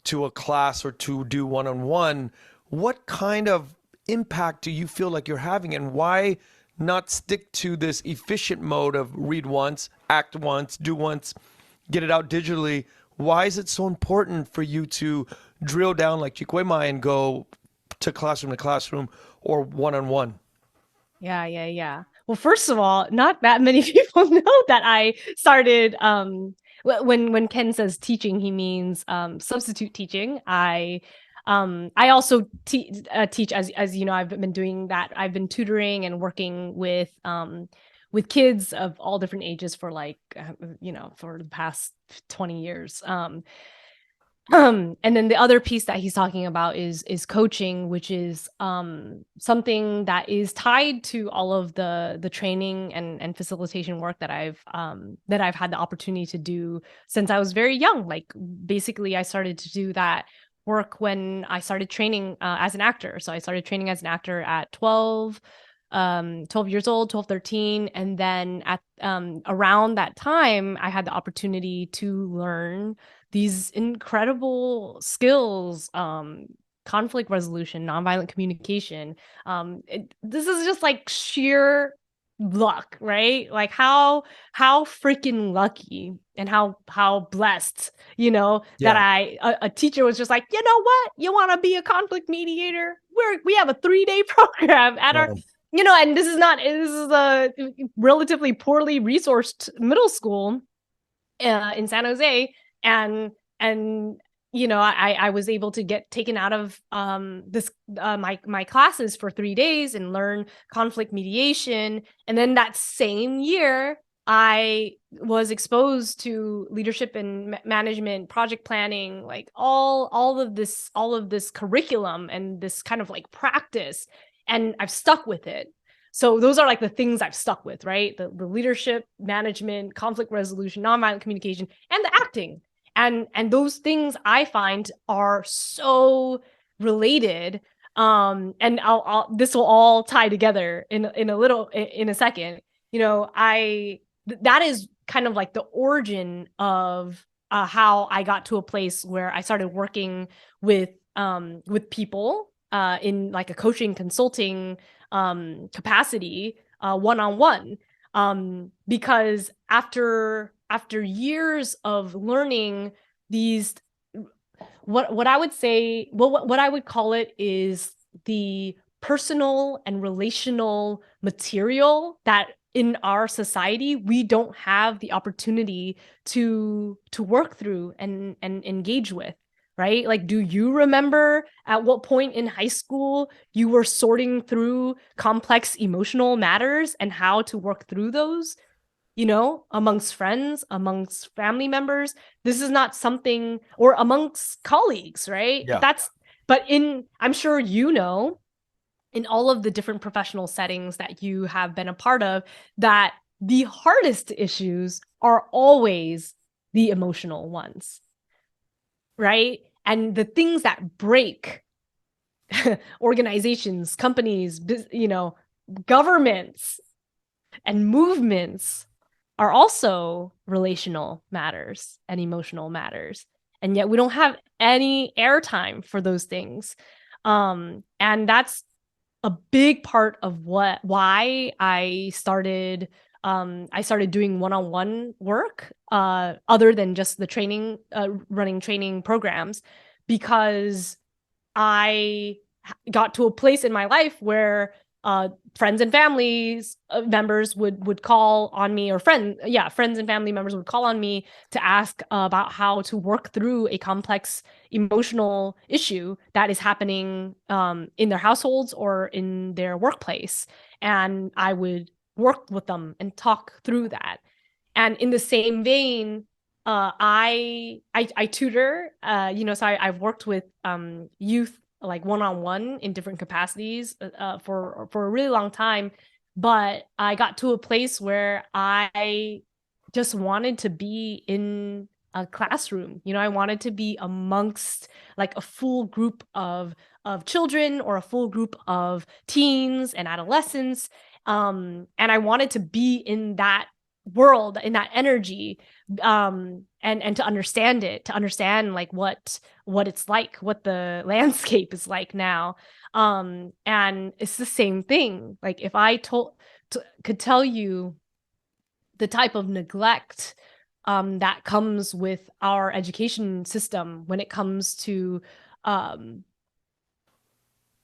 A: to a class or to do one-on-one. What kind of impact do you feel like you're having, and why not stick to this efficient mode of read once, act once, do once, get it out digitally? Why is it so important for you to drill down like Chique Mai and go to classroom or one-on-one?
B: Yeah, yeah, yeah. Well, first of all, not that many people know that I started when Ken says teaching, he means substitute teaching. I also teach, as you know, I've been doing that. I've been tutoring and working with kids of all different ages for like for the past 20 years. And then the other piece that he's talking about is coaching, which is something that is tied to all of the training and facilitation work that I've had the opportunity to do since I was very young. Like basically, I started to do that work when I started training as an actor. So I started training as an actor at 12 years old, 12, 13. And then at around that time, I had the opportunity to learn these incredible skills, conflict resolution, nonviolent communication. This is just like sheer luck, right? Like how freaking lucky and how blessed, that
A: Yeah.
B: a teacher was just like, you know what, you want to be a conflict mediator? We have a 3-day program at our,
A: Wow.
B: and this is a relatively poorly resourced middle school in San Jose, and I was able to get taken out of this my classes for 3 days and learn conflict mediation. And then that same year, I was exposed to leadership and management, project planning, like all of this curriculum and this kind of like practice, and I've stuck with it. So those are like the things I've stuck with, right? The leadership, management, conflict resolution, nonviolent communication, and the acting. And those things I find are so related. And I'll this will all tie together in a second. That is kind of like the origin of how I got to a place where I started working with people in like a coaching consulting capacity, one-on-one, because after years of learning these, what I would say, what I would call it is the personal and relational material that in our society we don't have the opportunity to work through and engage with, right? Like, do you remember at what point in high school you were sorting through complex emotional matters and how to work through those, amongst friends, amongst family members? This is not something, or amongst colleagues, right?
A: Yeah.
B: But I'm sure, in all of the different professional settings that you have been a part of, that the hardest issues are always the emotional ones, right? And the things that break organizations, companies, governments, and movements are also relational matters and emotional matters. And yet we don't have any airtime for those things. And that's a big part of why I started doing one-on-one work, other than just the training, running training programs, because I got to a place in my life where friends and families members would call on me, or friends and family members would call on me to ask about how to work through a complex emotional issue that is happening in their households or in their workplace. And I would work with them and talk through that. And in the same vein, I tutor, so I've worked with youth, like one-on-one in different capacities for a really long time. But I got to a place where I just wanted to be in a classroom. I wanted to be amongst like a full group of children, or a full group of teens and adolescents. And I wanted to be in that world, in that energy, and to understand it, to understand like what it's like, what the landscape is like now. And it's the same thing. Like, if I could tell you the type of neglect that comes with our education system when it comes to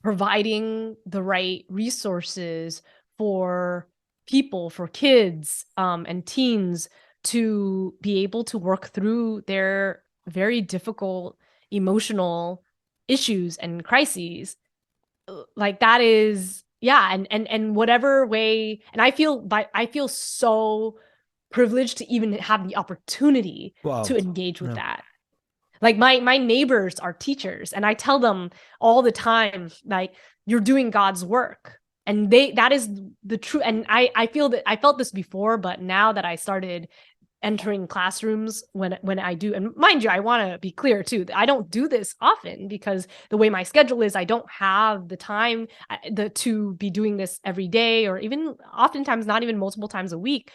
B: providing the right resources for people, for kids and teens, to be able to work through their very difficult emotional issues and crises. Like, that is, yeah. And whatever way, and I feel so privileged to even have the opportunity to engage with that. Like, my neighbors are teachers, and I tell them all the time, like, you're doing God's work. And that is the true. And I feel that I felt this before, but now that I started entering classrooms, when I do, and mind you, I want to be clear too, I don't do this often, because the way my schedule is, I don't have the time to be doing this every day, or even oftentimes not even multiple times a week.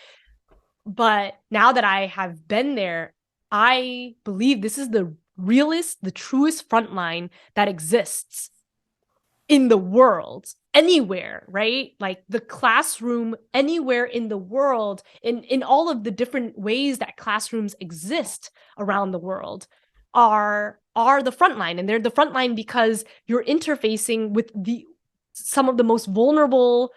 B: But now that I have been there, I believe this is the realest, the truest frontline that exists in the world, anywhere, right? Like, the classroom anywhere in the world, in all of the different ways that classrooms exist around the world, are the frontline. And they're the frontline because you're interfacing with some of the most vulnerable,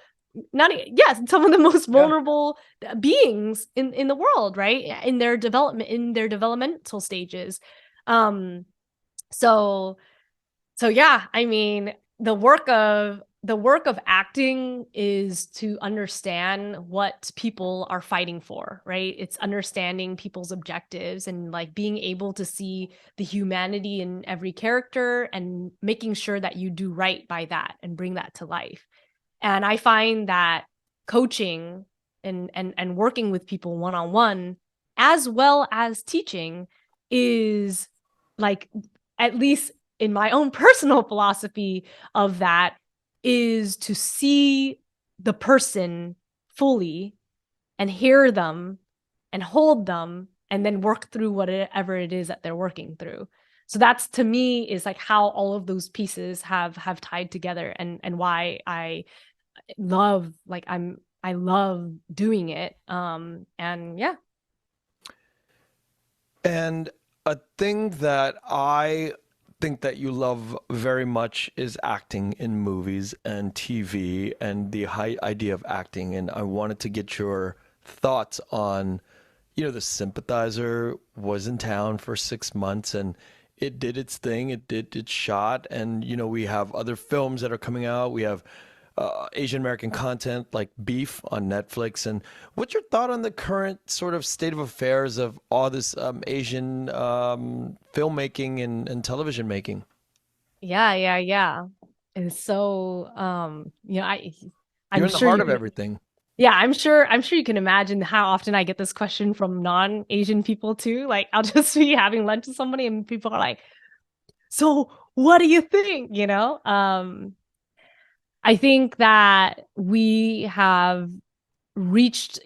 B: some of the most vulnerable beings in the world, right? In their developmental stages. So yeah, I mean, the work of acting is to understand what people are fighting for, right? It's understanding people's objectives and like being able to see the humanity in every character and making sure that you do right by that and bring that to life. And I find that coaching and working with people one on one, as well as teaching, is like, at least in my own personal philosophy of that, is to see the person fully and hear them and hold them and then work through whatever it is that they're working through. So that's, to me, is like how all of those pieces have tied together, and why I love, like, I love doing it. And yeah.
A: And a thing that I think that you love very much is acting in movies and TV and the high idea of acting. And I wanted to get your thoughts on, The Sympathizer was in town for 6 months and it did its thing. It did its shot. And, we have other films that are coming out. We have Asian American content like Beef on Netflix. And what's your thought on the current sort of state of affairs of all this Asian filmmaking and television making?
B: Yeah. And so,
A: You're
B: I'm
A: in the
B: sure
A: heart
B: you
A: of
B: can.
A: everything.
B: Yeah, I'm sure you can imagine how often I get this question from non-Asian people too. Like, I'll just be having lunch with somebody and people are like, "So, what do you think?" I think that we have reached,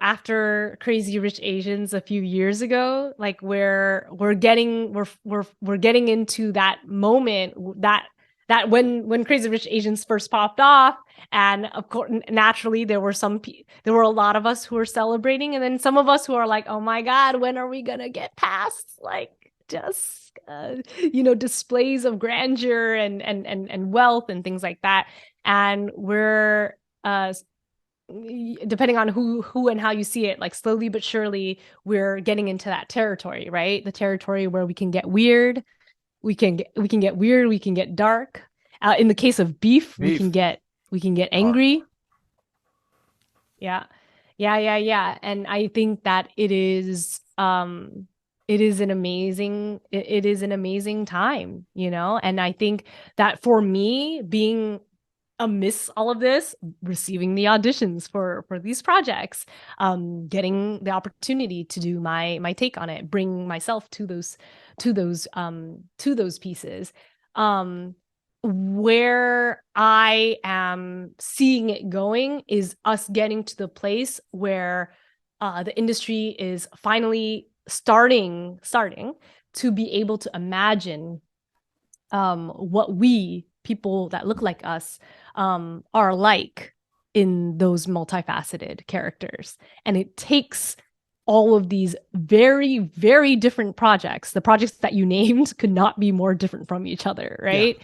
B: after Crazy Rich Asians a few years ago, like, where we're getting into that moment, that when Crazy Rich Asians first popped off, and of course, naturally, there were a lot of us who were celebrating, and then some of us who are like, oh my God, when are we gonna get past, like, just displays of grandeur and wealth and things like that. And we're, depending on who and how you see it, like, slowly but surely, we're getting into that territory, right? The territory where we can get weird, we can get weird, we can get dark. In the case of Beef, we can
A: Beef.
B: get
A: Dark.
B: angry. Yeah. Yeah. And I think that it is an amazing time, and I think that for me, being amidst all of this, receiving the auditions for these projects, getting the opportunity to do my take on it, bring myself to those pieces, where I am seeing it going is us getting to the place where the industry is finally starting to be able to imagine what we, people that look like us, are like in those multifaceted characters. And it takes all of these very, very different projects. The projects that you named could not be more different from each other,
A: Yeah.
B: right?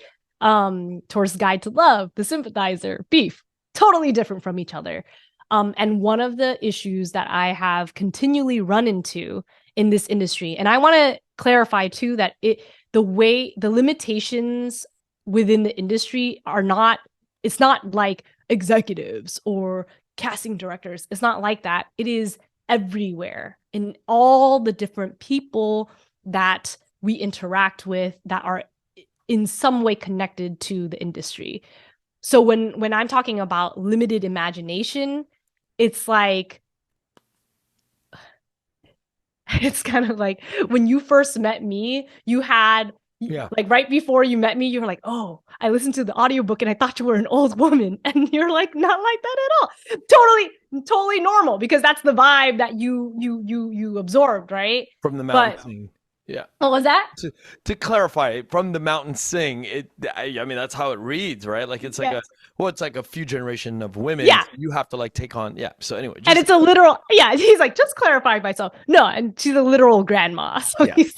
B: Towards Guide to Love, The Sympathizer, Beef, totally different from each other. And one of the issues that I have continually run into in this industry, and I want to clarify too, that the limitations within the industry are not, it's not like executives or casting directors. It's not like that. It is everywhere, in all the different people that we interact with that are in some way connected to the industry. So when I'm talking about limited imagination, it's like, it's kind of like when you first met me, you had,
A: Yeah.
B: like, right before you met me, you were like, oh, I listened to the audiobook and I thought you were an old woman. And you're like, not like that at all. Totally normal, because that's the vibe that you absorbed, right?
A: From the mountain
B: But
A: sing. Yeah.
B: what was that?
A: To clarify, from the mountain sing, I mean, that's how it reads, right? Like it's like
B: Yes.
A: it's like a few generation of women.
B: Yeah.
A: So you have to like take on, yeah. So anyway,
B: And
A: just
B: it's a literal, yeah, he's like, just clarifying myself. No, and she's a literal grandma. So
A: yeah.
B: he's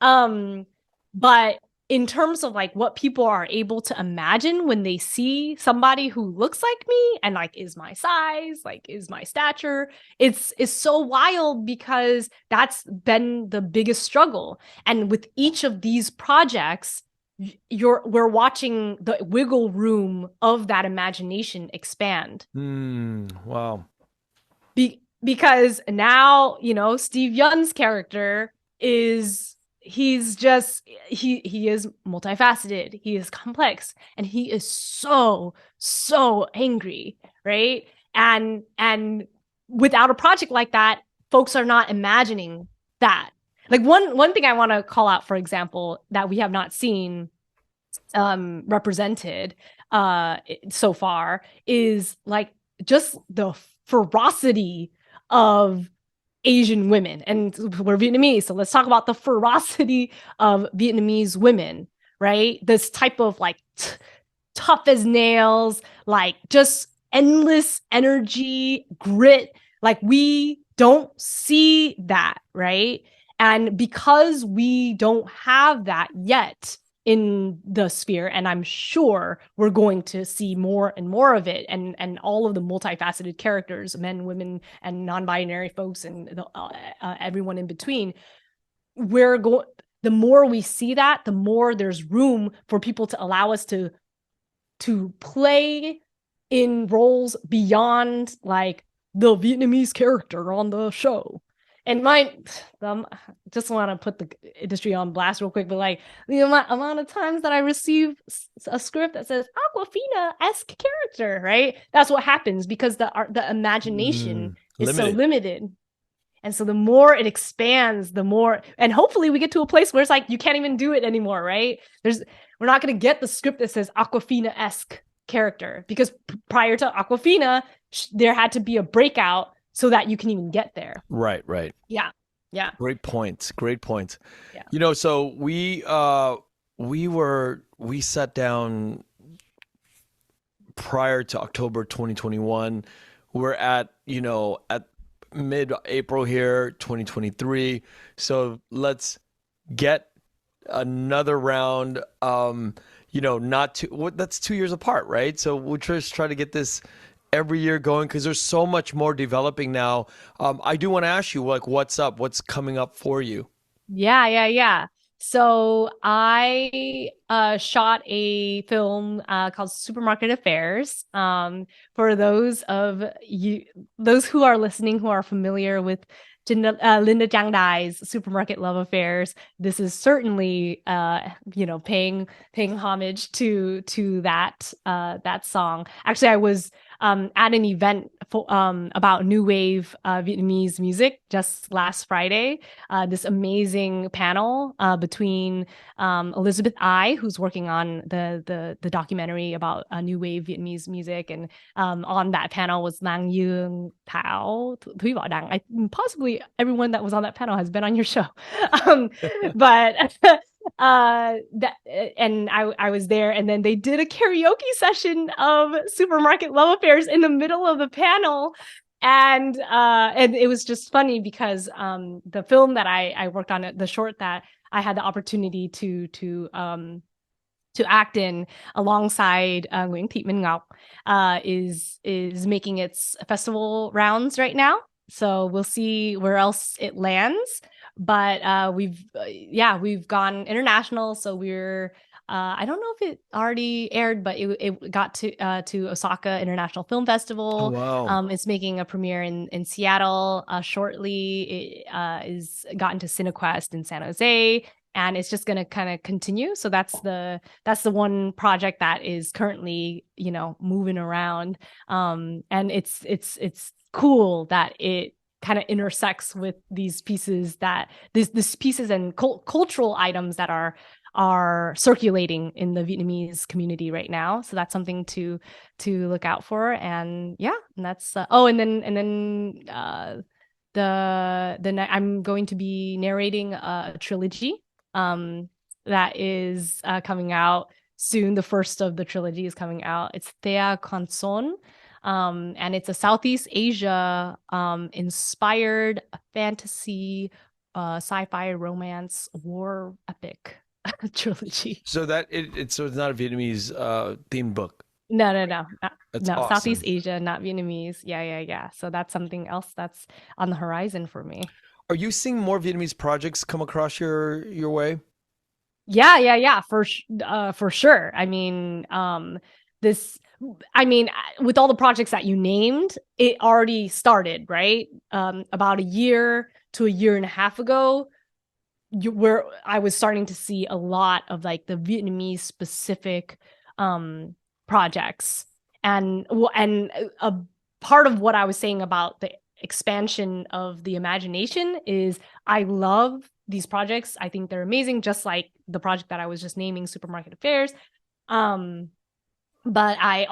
B: um, but in terms of like what people are able to imagine when they see somebody who looks like me and like is my size, like is my stature, it's so wild because that's been the biggest struggle. And with each of these projects, we're watching the wiggle room of that imagination expand.
A: Wow.
B: Because now, you know, Steve Yeun's character is he is multifaceted, he is complex, and he is so angry, right? And without a project like that, folks are not imagining that. Like one thing I want to call out, for example, that we have not seen represented so far is like just the ferocity of Asian women. And we're Vietnamese, so let's talk about the ferocity of Vietnamese women, right? This type of like tough as nails, like just endless energy, grit. Like we don't see that, right? And because we don't have that yet in the sphere, and I'm sure we're going to see more and more of it, and all of the multifaceted characters, men, women, and non-binary folks, and everyone in between, we're going. The more we see that, the more there's room for people to allow us to play in roles beyond like the Vietnamese character on the show. And just want to put the industry on blast real quick, but like the amount of times that I receive a script that says Aquafina-esque character, right? That's what happens because the imagination is so limited. And so the more it expands, the more, and hopefully we get to a place where it's like you can't even do it anymore, right? We're not going to get the script that says Aquafina-esque character because prior to Aquafina, there had to be a breakout so that you can even get there.
A: Right.
B: Yeah.
A: Great points.
B: Yeah.
A: You know, so we sat down prior to October 2021. We're at mid-April here, 2023. So let's get another round. That's 2 years apart, right? So we'll just try to get this every year going because there's so much more developing now. I do want to ask you, like, what's up? What's coming up for you?
B: Yeah. So I shot a film called Supermarket Affairs. For those of you, those who are listening who are familiar with Linda Jiang Dai's Supermarket Love Affairs, this is certainly paying homage to that song. Actually, I was at an event about new wave Vietnamese music just last Friday. This amazing panel between Elizabeth Ai, who's working on the documentary about new wave Vietnamese music, and on that panel was Lang Dương Thảo, Thúy Võ Đăng. Possibly everyone that was on that panel has been on your show, but I was there, and then they did a karaoke session of Supermarket Love Affairs in the middle of the panel. And it was just funny because the film that I worked on, the short that I had the opportunity to act in alongside Quyen Ngo, is making its festival rounds right now. So we'll see where else it lands. But we've gone international. So we're I don't know if it already aired, but it got to Osaka International Film Festival.
A: Oh, wow.
B: It's making a premiere in Seattle shortly. It is gotten to CineQuest in San Jose, and it's just going to kind of continue. So that's the one project that is currently moving around, and it's cool that it kind of intersects with these pieces these pieces and cultural items that are circulating in the Vietnamese community right now. So that's something to look out for. And yeah, and that's I'm going to be narrating a trilogy that is coming out soon. The first of the trilogy is coming out. It's Thea Conson. And it's a Southeast Asia inspired fantasy, sci-fi, romance, war epic. trilogy.
A: So so it's not a Vietnamese themed book.
B: No,
A: That's
B: no. Southeast
A: awesome.
B: Asia, not Vietnamese. Yeah. So that's something else that's on the horizon for me.
A: Are you seeing more Vietnamese projects come across your way?
B: Yeah, for sure. I mean, this, I mean, with all the projects that you named, it already started, right? About a year to a year and a half ago, where I was starting to see a lot of like the Vietnamese specific projects, and a part of what I was saying about the expansion of the imagination is I love these projects. I think they're amazing, just like the project that I was just naming, Supermarket Affairs. Um, but I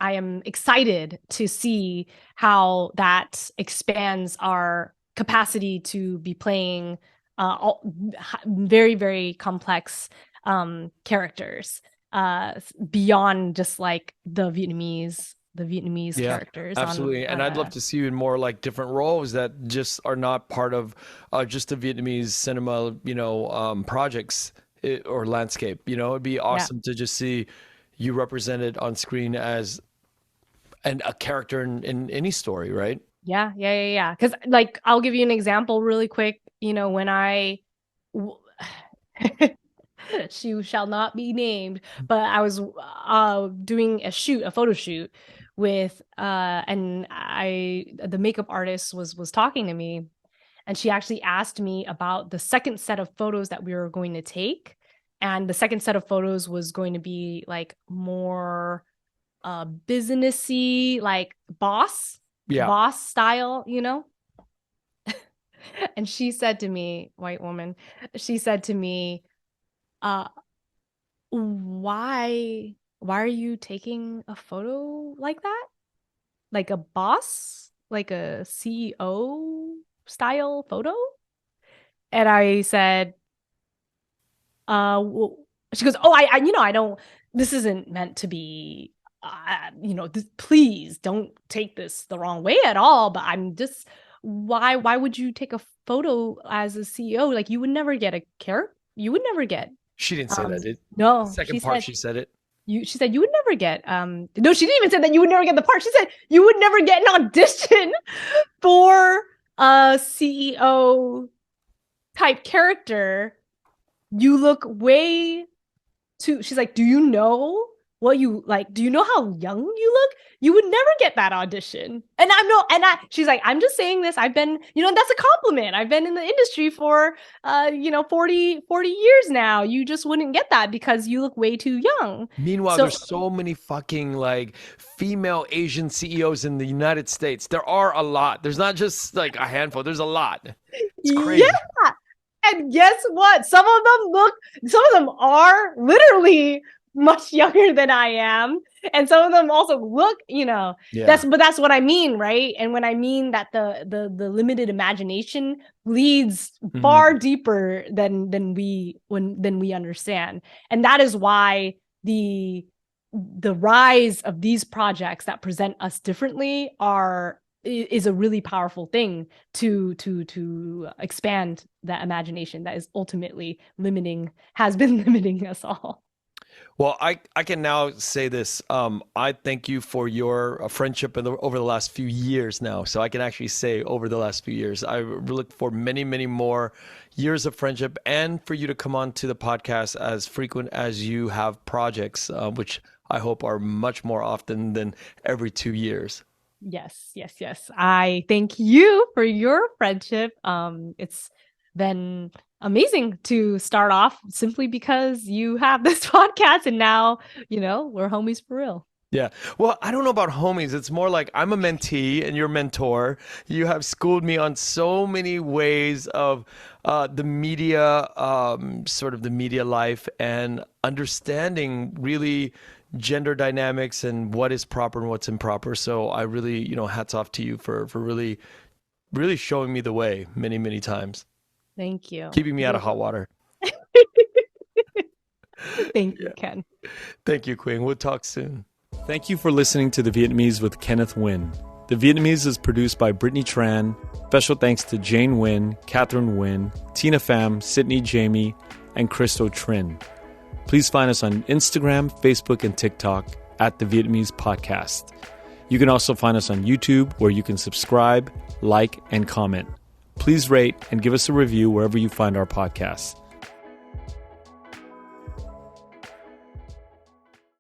B: am excited to see how that expands our capacity to be playing very, very complex characters beyond just like the Vietnamese
A: Yeah,
B: characters on
A: absolutely. And I'd love to see you in more like different roles that just are not part of just the Vietnamese cinema, projects or landscape. It'd be
B: yeah.
A: awesome to just see you represented on screen as a character in any story, right?
B: Yeah. Because like I'll give you an example really quick. When w- she shall not be named, but I was doing a photo shoot with and the makeup artist was talking to me, and she actually asked me about the second set of photos that we were going to take. And the second set of photos was going to be like more businessy, like
A: Yeah.
B: boss style. And she said to me, white woman, she said to me, uh, why are you taking a photo like that? Like a boss, like a CEO style photo? And I said, well, she goes, oh, I don't, this isn't meant to be, please don't take this the wrong way at all. But I'm just, why would you take a photo as a CEO? Like you would never get a care. You would never get,
A: She didn't say that. The
B: no,
A: second part, she said it.
B: she said you would never get, no, she didn't even say that you would never get the part. She said you would never get an audition for a CEO type character. You look way too, she's like, do you know what you like? Do you know how young you look? You would never get that audition. And I'm no, and she's like, I'm just saying this. I've been, that's a compliment. I've been in the industry for, 40 years now. You just wouldn't get that because you look way too young.
A: Meanwhile,
B: So
A: there's so many fucking like female Asian CEOs in the United States. There are a lot. There's not just like a handful. There's a lot. It's
B: yeah.
A: crazy.
B: And guess what? Some of them are literally much younger than I am. And some of them also look,
A: Yeah.
B: that's what I mean, right? And when I mean that the limited imagination bleeds far deeper than we understand. And that is why the rise of these projects that present us differently is a really powerful thing to expand that imagination that is ultimately has been limiting us all.
A: Well, I can now say this. I thank you for your friendship over the last few years now. So I can actually say over the last few years, I look for many, many more years of friendship and for you to come on to the podcast as frequent as you have projects, which I hope are much more often than every 2 years.
B: Yes. I thank you for your friendship. It's been amazing to start off simply because you have this podcast and now, we're homies for real.
A: Yeah. Well, I don't know about homies. It's more like I'm a mentee and you're a mentor. You have schooled me on so many ways of the media, sort of the media life and understanding really gender dynamics and what is proper and what's improper. So I really, hats off to you for really, really showing me the way many, many times.
B: Thank you.
A: Keeping me out of hot water.
B: Thank you, Ken.
A: Thank you, Quyen. We'll talk soon. Thank you for listening to The Vietnamese with Kenneth Nguyen. The Vietnamese is produced by Brittany Tran. Special thanks to Jane Nguyen, Catherine Nguyen, Tina Pham, Sydney Jamie,
C: and Crystal Trin. Please find us on Instagram, Facebook, and TikTok at The Vietnamese Podcast. You can also find us on YouTube, where you can subscribe, like, and comment. Please rate and give us a review wherever you find our podcasts.